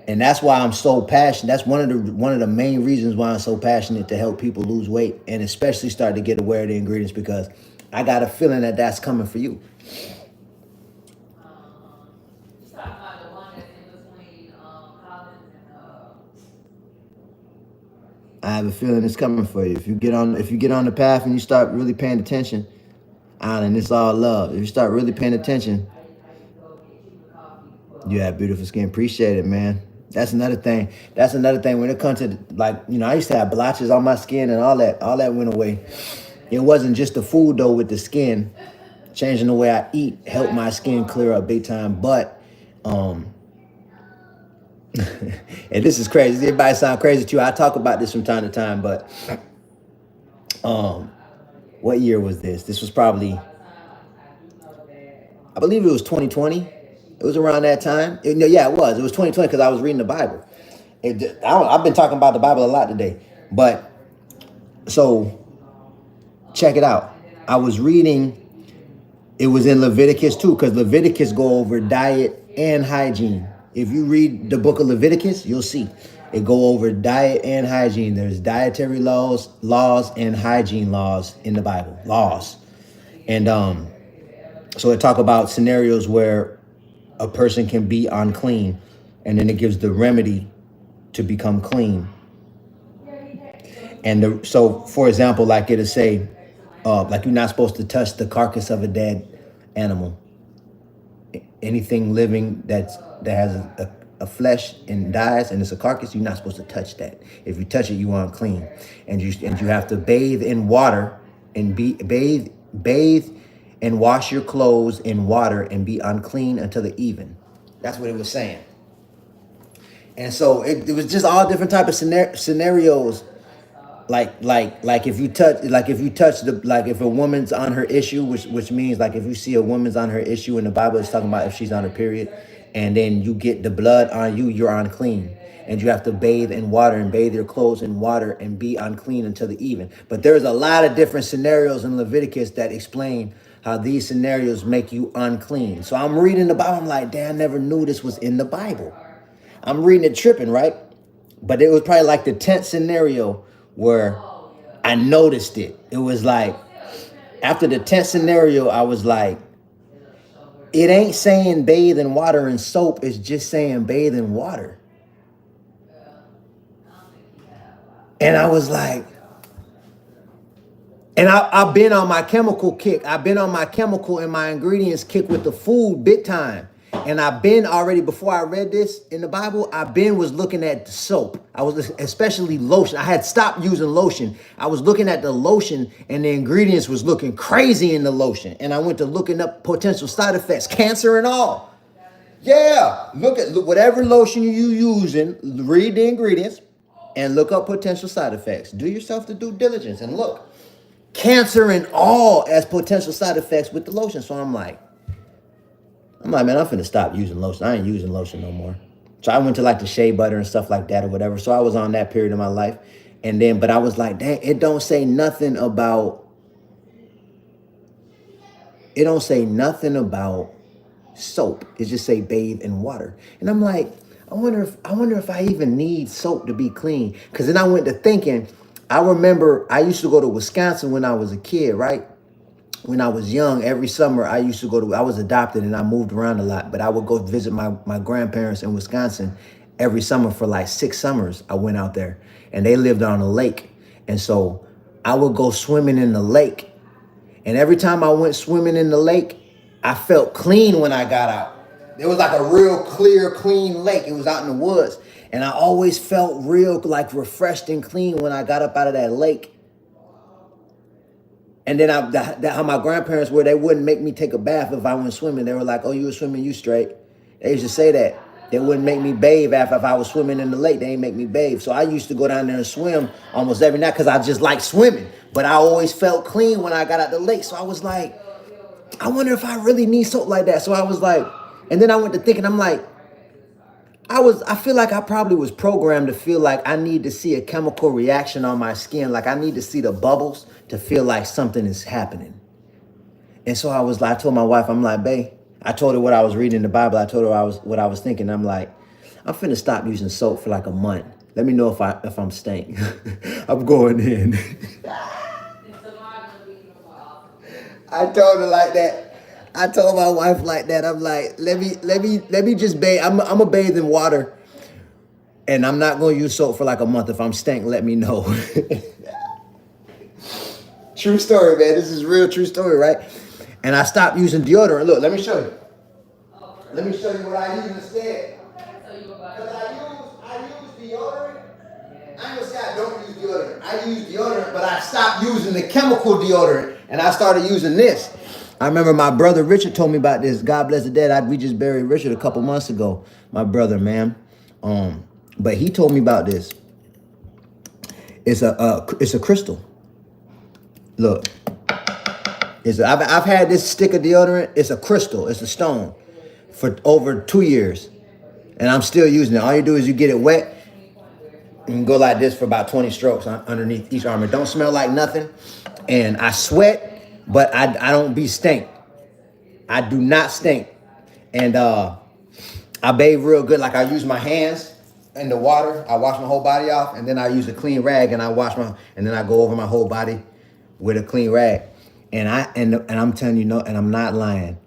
And that's why I'm so passionate. That's one of the main reasons why I'm so passionate to help people lose weight, and especially start to get aware of the ingredients, because I got a feeling that that's coming for you. I have a feeling it's coming for you. If you get on the path and you start really paying attention, and it's all love. If you start really paying attention, you have beautiful skin. Appreciate it, man. That's another thing. When it comes to, like, I used to have blotches on my skin and all that. All that went away. It wasn't just the food though with the skin. Changing the way I eat helped my skin clear up big time. But and this is crazy. It might sound crazy to you. I talk about this from time to time, but what year was this? This was probably, I believe it was 2020. It was around that time. It was. It was 2020 because I was reading the Bible. I've been talking about the Bible a lot today. But, so, check it out. I was reading, it was in Leviticus too, because Leviticus go over diet and hygiene. If you read the book of Leviticus, you'll see. It go over diet and hygiene. There's dietary laws, and hygiene laws in the Bible. Laws. And so it talk about scenarios where a person can be unclean, and then it gives the remedy to become clean. And so, for example, like it'll say, like you're not supposed to touch the carcass of a dead animal. Anything living that has a flesh and dies and it's a carcass, you're not supposed to touch that. If you touch it, you are unclean, and you have to bathe in water and bathe and wash your clothes in water and be unclean until the even. That's what it was saying. And so it was just all different type of scenarios. Like if you touch, like if a woman's on her issue, which means like if you see a woman's on her issue in the Bible, it's talking about if she's on her period, and then you get the blood on you, you're unclean, and you have to bathe in water and bathe your clothes in water and be unclean until the even. But there's a lot of different scenarios in Leviticus that explain how these scenarios make you unclean. So I'm reading the Bible, I'm like, damn, I never knew this was in the Bible. I'm reading it tripping, right? But it was probably like the 10th scenario where I noticed it. It was like, after the 10th scenario, I was like, it ain't saying bathe in water and soap. It's just saying bathe in water. And I was like, and I've been on my chemical kick. I've been on my chemical and my ingredients kick with the food big time. And I've been already, before I read this in the Bible, was looking at the soap. I was especially lotion. I had stopped using lotion. I was looking at the lotion and the ingredients was looking crazy in the lotion. And I went to looking up potential side effects, cancer and all. Yeah, look whatever lotion you using, read the ingredients and look up potential side effects. Do yourself the due diligence and look. Cancer and all as potential side effects with the lotion. So I'm like, man, I'm finna stop using lotion. I ain't using lotion no more. So I went to like the shea butter and stuff like that or whatever. So I was on that period of my life. And then, but I was like, dang, it don't say nothing about soap. It just say bathe in water. And I'm like, I wonder if I even need soap to be clean. Cause then I went to thinking, I remember I used to go to Wisconsin when I was a kid, right? When I was young, every summer I used to I was adopted and I moved around a lot, but I would go visit my grandparents in Wisconsin every summer for like 6 summers. I went out there and they lived on a lake. And so I would go swimming in the lake. And every time I went swimming in the lake, I felt clean when I got out. It was like a real clear, clean lake. It was out in the woods. And I always felt real like refreshed and clean when I got up out of that lake. And then how my grandparents were, they wouldn't make me take a bath if I went swimming. They were like, oh, you were swimming, you straight. They used to say that. They wouldn't make me bathe after if I was swimming in the lake. They ain't make me bathe. So I used to go down there and swim almost every night because I just like swimming. But I always felt clean when I got out the lake. So I was like, I wonder if I really need soap like that. So I was like, and then I went to thinking, I'm like, I feel like I probably was programmed to feel like I need to see a chemical reaction on my skin. Like I need to see the bubbles to feel like something is happening. And so I told my wife, I'm like, babe, I told her what I was reading in the Bible. I told her what I was thinking. I'm like, I'm finna stop using soap for like a month. Let me know if I'm stink. I'm going in. I told her like that. I told my wife like that. I'm like, let me just bathe. I'm a bathe in water, and I'm not gonna use soap for like a month. If I'm stank, let me know. True story, man. This is real true story, right? And I stopped using deodorant. Look, let me show you. Let me show you what I use instead. Because I use deodorant. I ain't gonna say I don't use deodorant. I use deodorant, but I stopped using the chemical deodorant, and I started using this. I remember my brother Richard told me about this. God bless the dead. We just buried Richard a couple months ago. My brother, man. But he told me about this. It's a crystal. Look. I've had this stick of deodorant. It's a crystal. It's a stone for over 2 years, and I'm still using it. All you do is you get it wet. You can go like this for about 20 strokes underneath each arm. It don't smell like nothing, and I sweat. But I don't be stink. I do not stink. And I bathe real good. Like I use my hands in the water. I wash my whole body off. And then I use a clean rag and and then I go over my whole body with a clean rag. And I'm telling you, no, and I'm not lying.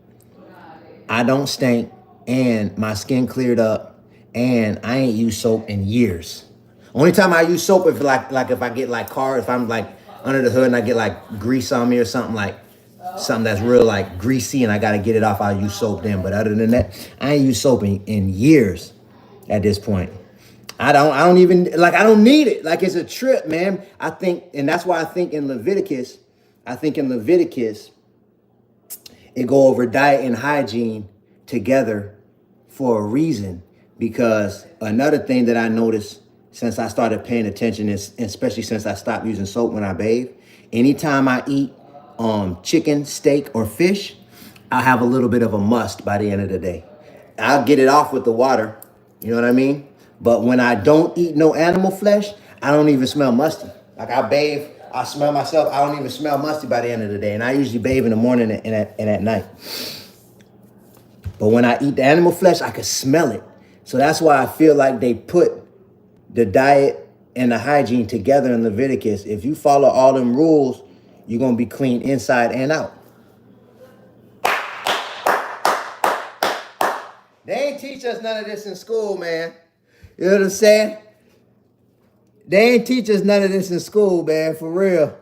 I don't stink and my skin cleared up and I ain't used soap in years. Only time I use soap if if I get like if I'm like under the hood and I get like grease on me or something that's real like greasy and I gotta get it off, I'll use soap then. But other than that, I ain't used soap in years at this point. I don't even I don't need it. Like it's a trip, man. I think, and that's why I think in Leviticus, it go over diet and hygiene together for a reason. because another thing that I noticed since I started paying attention is, especially since I stopped using soap when I bathe, anytime I eat chicken, steak, or fish, I have a little bit of a must by the end of the day. I'll get it off with the water, you know what I mean? But when I don't eat no animal flesh, I don't even smell musty. Like I bathe, I smell myself, I don't even smell musty by the end of the day. And I usually bathe in the morning and at night. But when I eat the animal flesh, I can smell it. So that's why I feel like they put the diet and the hygiene together in Leviticus. If you follow all them rules, you're going to be clean inside and out. They ain't teach us none of this in school, man. You know what I'm saying? They ain't teach us none of this in school, man, for real.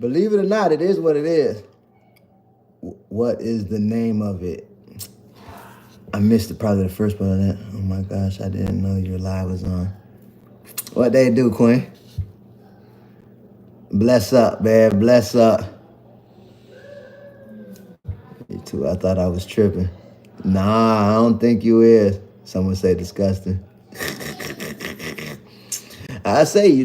Believe it or not, it is what it is. What is the name of it? I missed probably the first part of that. Oh my gosh, I didn't know your live was on. What they do, Queen? Bless up, man. Bless up. You too. I thought I was tripping. Nah, I don't think you is. Someone say disgusting. I say,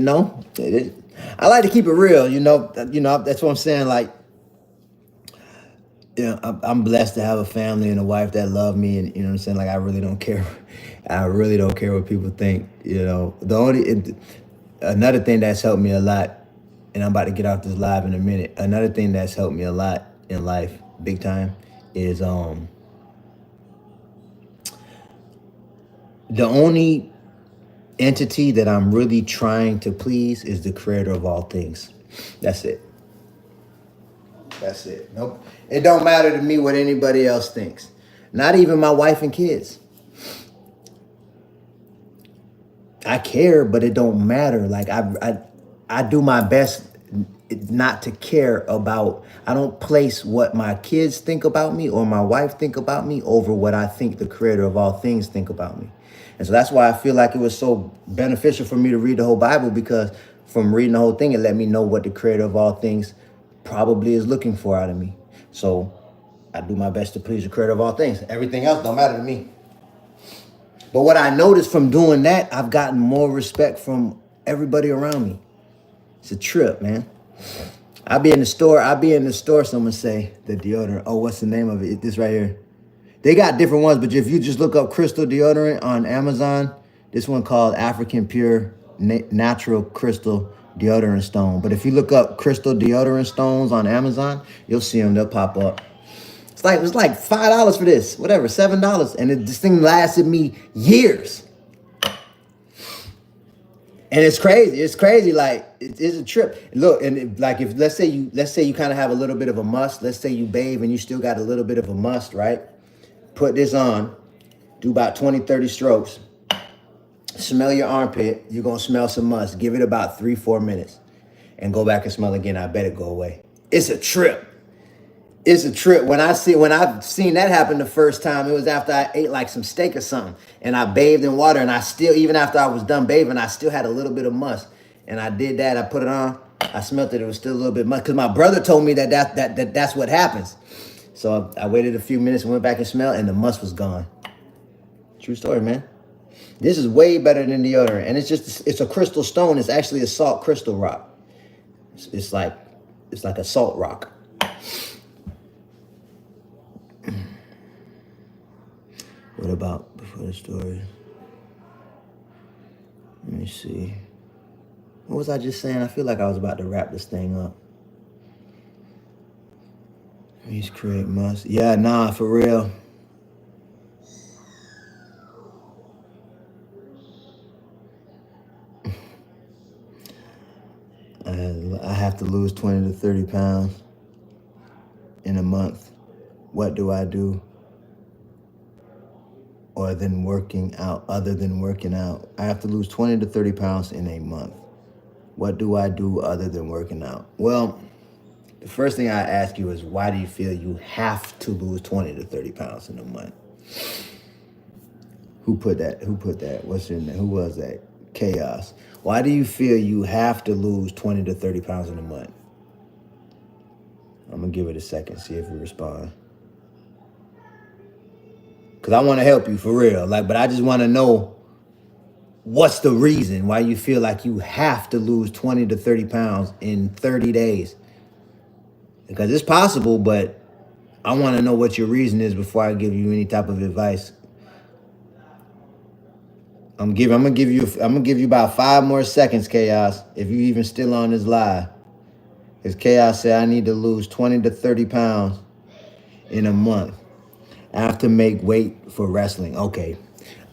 I like to keep it real, that's what I'm saying. Like, I'm blessed to have a family and a wife that love me, and you know what I'm saying. Like, I really don't care. I really don't care what people think. Another thing that's helped me a lot, and I'm about to get off this live in a minute. Another thing that's helped me a lot in life, big time, is the only entity that I'm really trying to please is the creator of all things. That's it. That's it. Nope. It don't matter to me what anybody else thinks. Not even my wife and kids. I care, but it don't matter. Like I do my best not to care about. I don't place what my kids think about me or my wife think about me over what I think the creator of all things think about me. And so that's why I feel like it was so beneficial for me to read the whole Bible, because from reading the whole thing, it let me know what the creator of all things probably is looking for out of me. So I do my best to please the creator of all things. Everything else don't matter to me. But what I noticed from doing that, I've gotten more respect from everybody around me. It's a trip, man. I'll be in the store, someone say, the deodorant. Oh, what's the name of it? This right here. They got different ones, but if you just look up crystal deodorant on Amazon, this one called African Pure Natural Crystal Deodorant Stone. But if you look up crystal deodorant stones on Amazon, you'll see them. They'll pop up. It's like $5 for this, whatever, $7, and this thing lasted me years. And it's crazy. It's crazy. Like it's a trip. Look, and if let's say you kind of have a little bit of a must. Let's say you bathe and you still got a little bit of a must, right? Put this on, do about 20, 30 strokes. Smell your armpit. You're going to smell some must. Give it about 3-4 minutes and go back and smell again. I bet it go away. It's a trip. It's a trip. When I've seen that happen the first time, it was after I ate like some steak or something, and I bathed in water, and I still, even after I was done bathing, I still had a little bit of must. And I did that. I put it on. I smelled it. It was still a little bit must, because my brother told me that's what happens. So I waited a few minutes and went back and smelled, and the must was gone. True story, man. This is way better than deodorant, and it's a crystal stone. It's actually a salt crystal rock. It's like a salt rock. What about before the story? Let me see. What was I just saying? I feel like I was about to wrap this thing up. Please create must. Yeah, nah, for real. I have to lose 20 to 30 pounds in a month. What do I do? Other than working out. I have to lose 20 to 30 pounds in a month. What do I do other than working out? Well, the first thing I ask you is, why do you feel you have to lose 20 to 30 pounds in a month? Who put that? What's your name? Who was that? Chaos. Why do you feel you have to lose 20 to 30 pounds in a month? I'm going to give it a second, see if you respond. Because I want to help you for real. Like, but I just want to know what's the reason why you feel like you have to lose 20 to 30 pounds in 30 days. Because it's possible, but I want to know what your reason is before I give you any type of advice. I'm gonna give you about 5 more seconds, Chaos, if you even still on this live. Because Chaos said I need to lose 20 to 30 pounds in a month. I have to make weight for wrestling. Okay.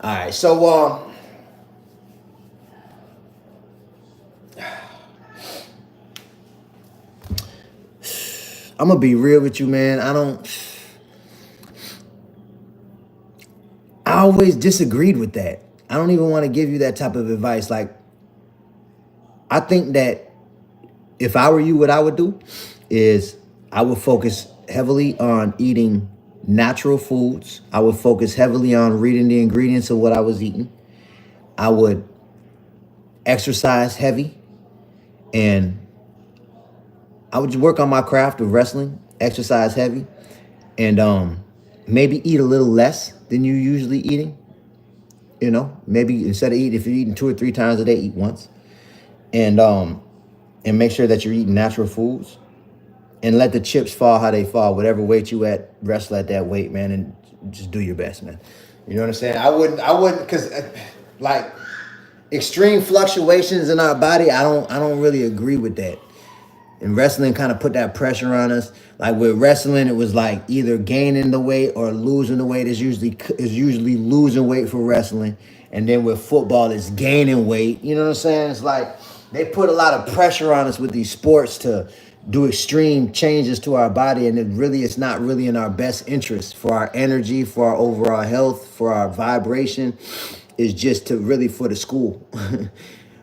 All right. So I'm gonna be real with you, man. I always disagreed with that. I don't even want to give you that type of advice. Like, I think that if I were you, what I would do is I would focus heavily on eating natural foods. I would focus heavily on reading the ingredients of what I was eating. I would exercise heavy, and I would just work on my craft of wrestling, exercise heavy, and maybe eat a little less than you usually eating. You know, maybe instead of if you're eating 2 or 3 times a day, eat once, and make sure that you're eating natural foods, and let the chips fall how they fall. Whatever weight you at, wrestle at that weight, man, and just do your best, man. You know what I'm saying? I wouldn't, because like extreme fluctuations in our body, I don't really agree with that. And wrestling kind of put that pressure on us. Like with wrestling, it was like either gaining the weight or losing the weight. Is usually losing weight for wrestling. And then with football, it's gaining weight. You know what I'm saying? It's like they put a lot of pressure on us with these sports to do extreme changes to our body. And it's not really in our best interest for our energy, for our overall health, for our vibration. It's just for the school.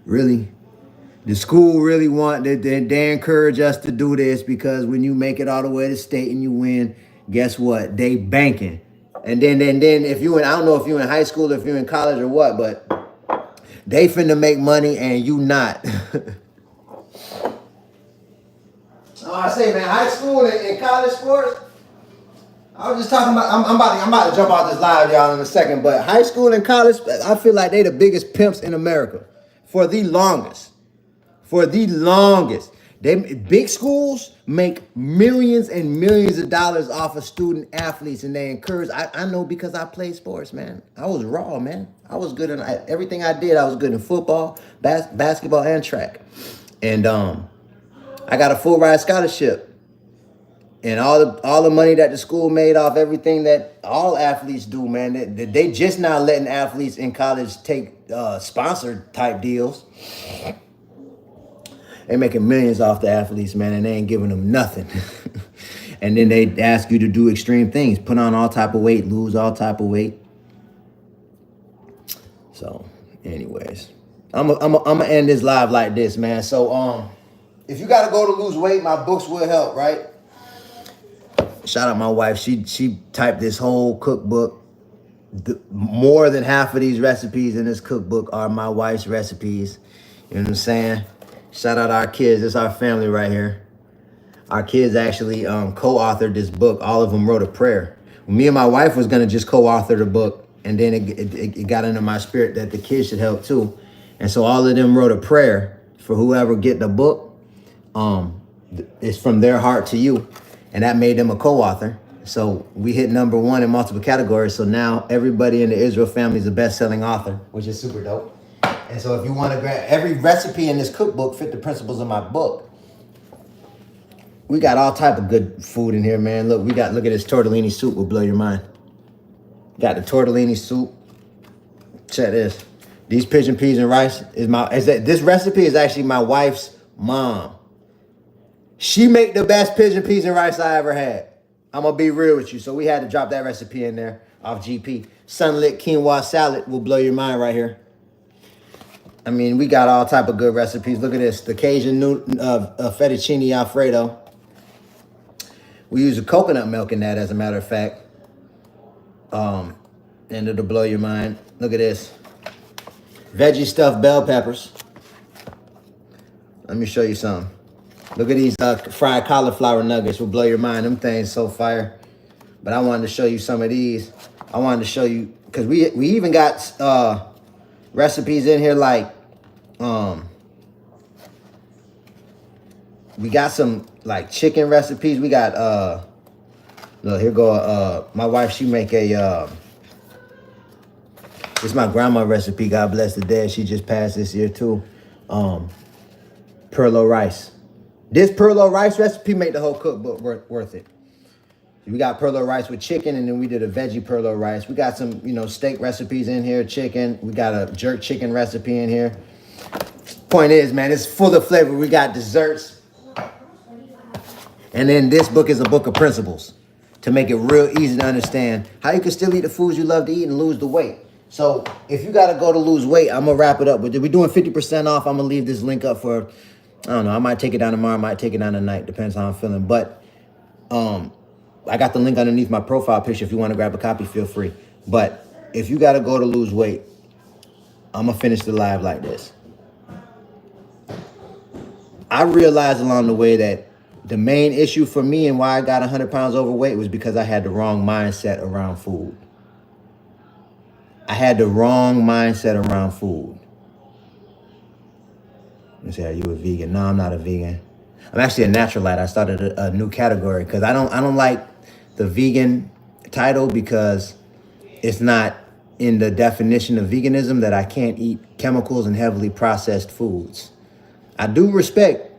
Really. The school really they encourage us to do this because when you make it all the way to state and you win, guess what? They banking. And then if you I don't know if you're in high school or if you're in college or what, but they finna make money and you not. I say, man, high school and college sports. I was just talking about. I'm about to jump off this live, y'all, in a second. But high school and college, I feel like they the biggest pimps in America for the longest. For the longest. Big schools make millions and millions of dollars off of student athletes, and they encourage. I know because I played sports, man. I was raw, man. I was good in everything I did. I was good in football, basketball, and track. And I got a full ride scholarship, and all the money that the school made off everything that all athletes do, man. They just now letting athletes in college take sponsored type deals. They making millions off the athletes, man, and they ain't giving them nothing. And then they ask you to do extreme things, put on all type of weight, lose all type of weight. So, anyways, I'm gonna end this live like this, man. So, if you gotta go to lose weight, my books will help, right? Shout out my wife. She typed this whole cookbook. More than half of these recipes in this cookbook are my wife's recipes. You know what I'm saying? Shout out our kids. It's our family right here. Our kids actually co-authored this book. All of them wrote a prayer. Me and my wife was going to just co-author the book, and then it got into my spirit that the kids should help too. And so all of them wrote a prayer for whoever get the book. It's from their heart to you, and that made them a co-author. So we hit #1 in multiple categories. So now everybody in the Israel family is a best-selling author, which is super dope. And so if you want to grab every recipe in this cookbook fit the principles of my book. We got all type of good food in here, man. Look at this tortellini soup will blow your mind. Got the tortellini soup. Check this. These pigeon peas and rice this recipe is actually my wife's mom. She make the best pigeon peas and rice I ever had. I'm gonna be real with you. So we had to drop that recipe in there off GP. Sunlit quinoa salad will blow your mind right here. I mean, we got all type of good recipes. Look at this, the Cajun fettuccine Alfredo. We use a coconut milk in that, as a matter of fact. And it'll blow your mind. Look at this, veggie stuffed bell peppers. Let me show you some. Look at these fried cauliflower nuggets. Will blow your mind. Them things so fire. But I wanted to show you some of these. I wanted to show you because we even got recipes in here like we got some like chicken recipes. We got look, here go my wife, she make a it's my grandma recipe, God bless the dead. She just passed this year too. Perlo rice. This perlo rice recipe made the whole cookbook worth it. We got perlo rice with chicken, and then we did a veggie perlo rice. We got some, steak recipes in here, chicken. We got a jerk chicken recipe in here. Point is, man, it's full of flavor. We got desserts. And then this book is a book of principles to make it real easy to understand how you can still eat the foods you love to eat and lose the weight. So if you got to go to lose weight, I'm going to wrap it up. We're doing 50% off. I'm going to leave this link up for, I don't know, I might take it down tomorrow. I might take it down tonight. Depends how I'm feeling. But I got the link underneath my profile picture. If you want to grab a copy, feel free. But if you got to go to lose weight, I'm going to finish the live like this. I realized along the way that the main issue for me and why I got 100 pounds overweight was because I had the wrong mindset around food. I had the wrong mindset around food. You say, are you a vegan? No, I'm not a vegan. I'm actually a naturalite. I started a new category because I don't like the vegan title because it's not in the definition of veganism that I can't eat chemicals and heavily processed foods. I do respect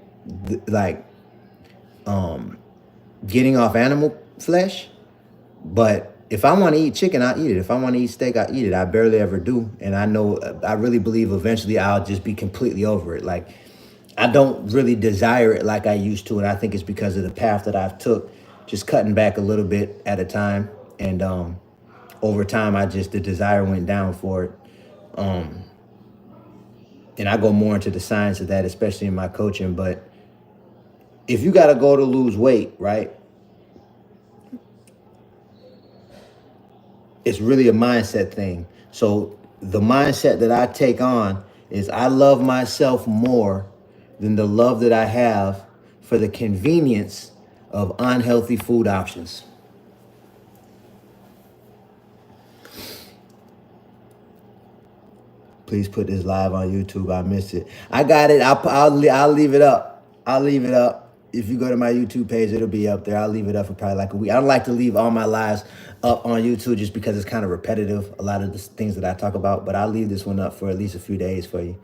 getting off animal flesh, but if I want to eat chicken, I'll eat it. If I want to eat steak, I'll eat it. I barely ever do. And I really believe eventually I'll just be completely over it. Like, I don't really desire it like I used to. And I think it's because of the path that I've took, just cutting back a little bit at a time. And over time, the desire went down for it. And I go more into the science of that, especially in my coaching. But if you got to go to lose weight, right? It's really a mindset thing. So the mindset that I take on is I love myself more than the love that I have for the convenience of unhealthy food options. Please put this live on YouTube. I missed it. I got it. I'll leave it up. I'll leave it up. If you go to my YouTube page, it'll be up there. I'll leave it up for probably like a week. I don't like to leave all my lives up on YouTube just because it's kind of repetitive, a lot of the things that I talk about. But I'll leave this one up for at least a few days for you.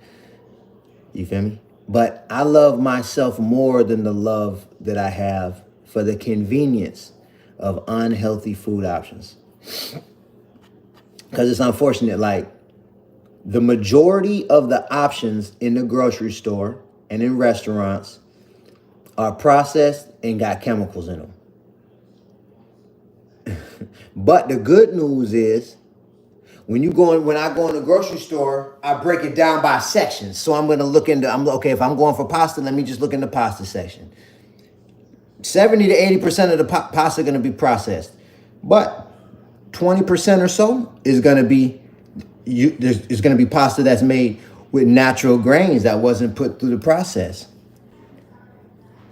You feel me? But I love myself more than the love that I have for the convenience of unhealthy food options. Because it's unfortunate, like, the majority of the options in the grocery store and in restaurants are processed and got chemicals in them. But the good news is, when I go in the grocery store, I break it down by sections. So I'm going to look into, if I'm going for pasta, let me just look in the pasta section. 70 to 80% of the pasta going to be processed. But 20% or so is going to be, there's going to be pasta that's made with natural grains that wasn't put through the process.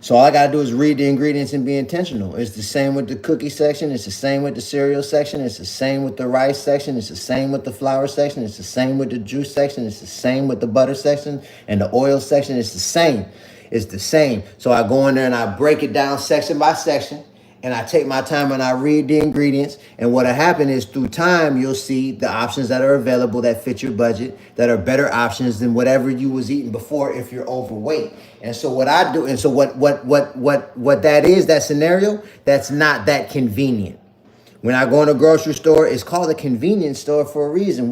So all I got to do is read the ingredients and be intentional. It's the same with the cookie section. It's the same with the cereal section. It's the same with the rice section. It's the same with the flour section. It's the same with the juice section. It's the same with the butter section and the oil section. It's the same. It's the same. So I go in there and I break it down section by section. And I take my time and I read the ingredients. And what'll happen is through time, you'll see the options that are available that fit your budget, that are better options than whatever you was eating before if you're overweight. And so what I do, and so what that is, that scenario, that's not that convenient. When I go in a grocery store, it's called a convenience store for a reason.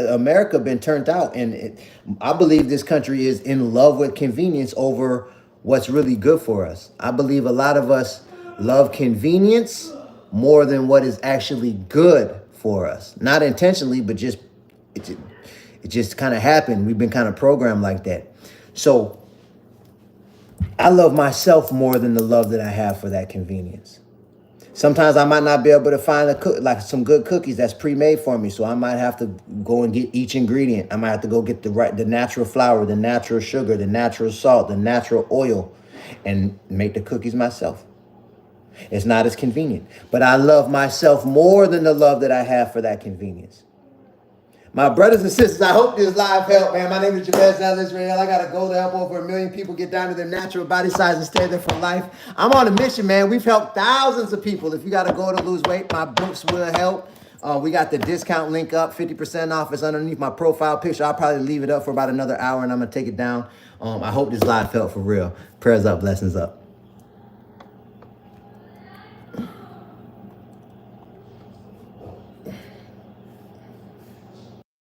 America been turned out, and I believe this country is in love with convenience over what's really good for us. I believe a lot of us love convenience more than what is actually good for us. Not intentionally, but it just kind of happened. We've been kind of programmed like that. So I love myself more than the love that I have for that convenience. Sometimes I might not be able to find some good cookies that's pre-made for me. So I might have to go and get each ingredient. I might have to go get the natural flour, the natural sugar, the natural salt, the natural oil, and make the cookies myself. It's not as convenient. But I love myself more than the love that I have for that convenience. My brothers and sisters, I hope this live helped, man. My name is Jabez Israel. I got a goal to help over 1 million people get down to their natural body size and stay there for life. I'm on a mission, man. We've helped thousands of people. If you got a goal to lose weight, my books will help. We got the discount link up, 50% off. It's underneath my profile picture. I'll probably leave it up for about another hour, and I'm going to take it down. I hope this live felt for real. Prayers up, blessings up.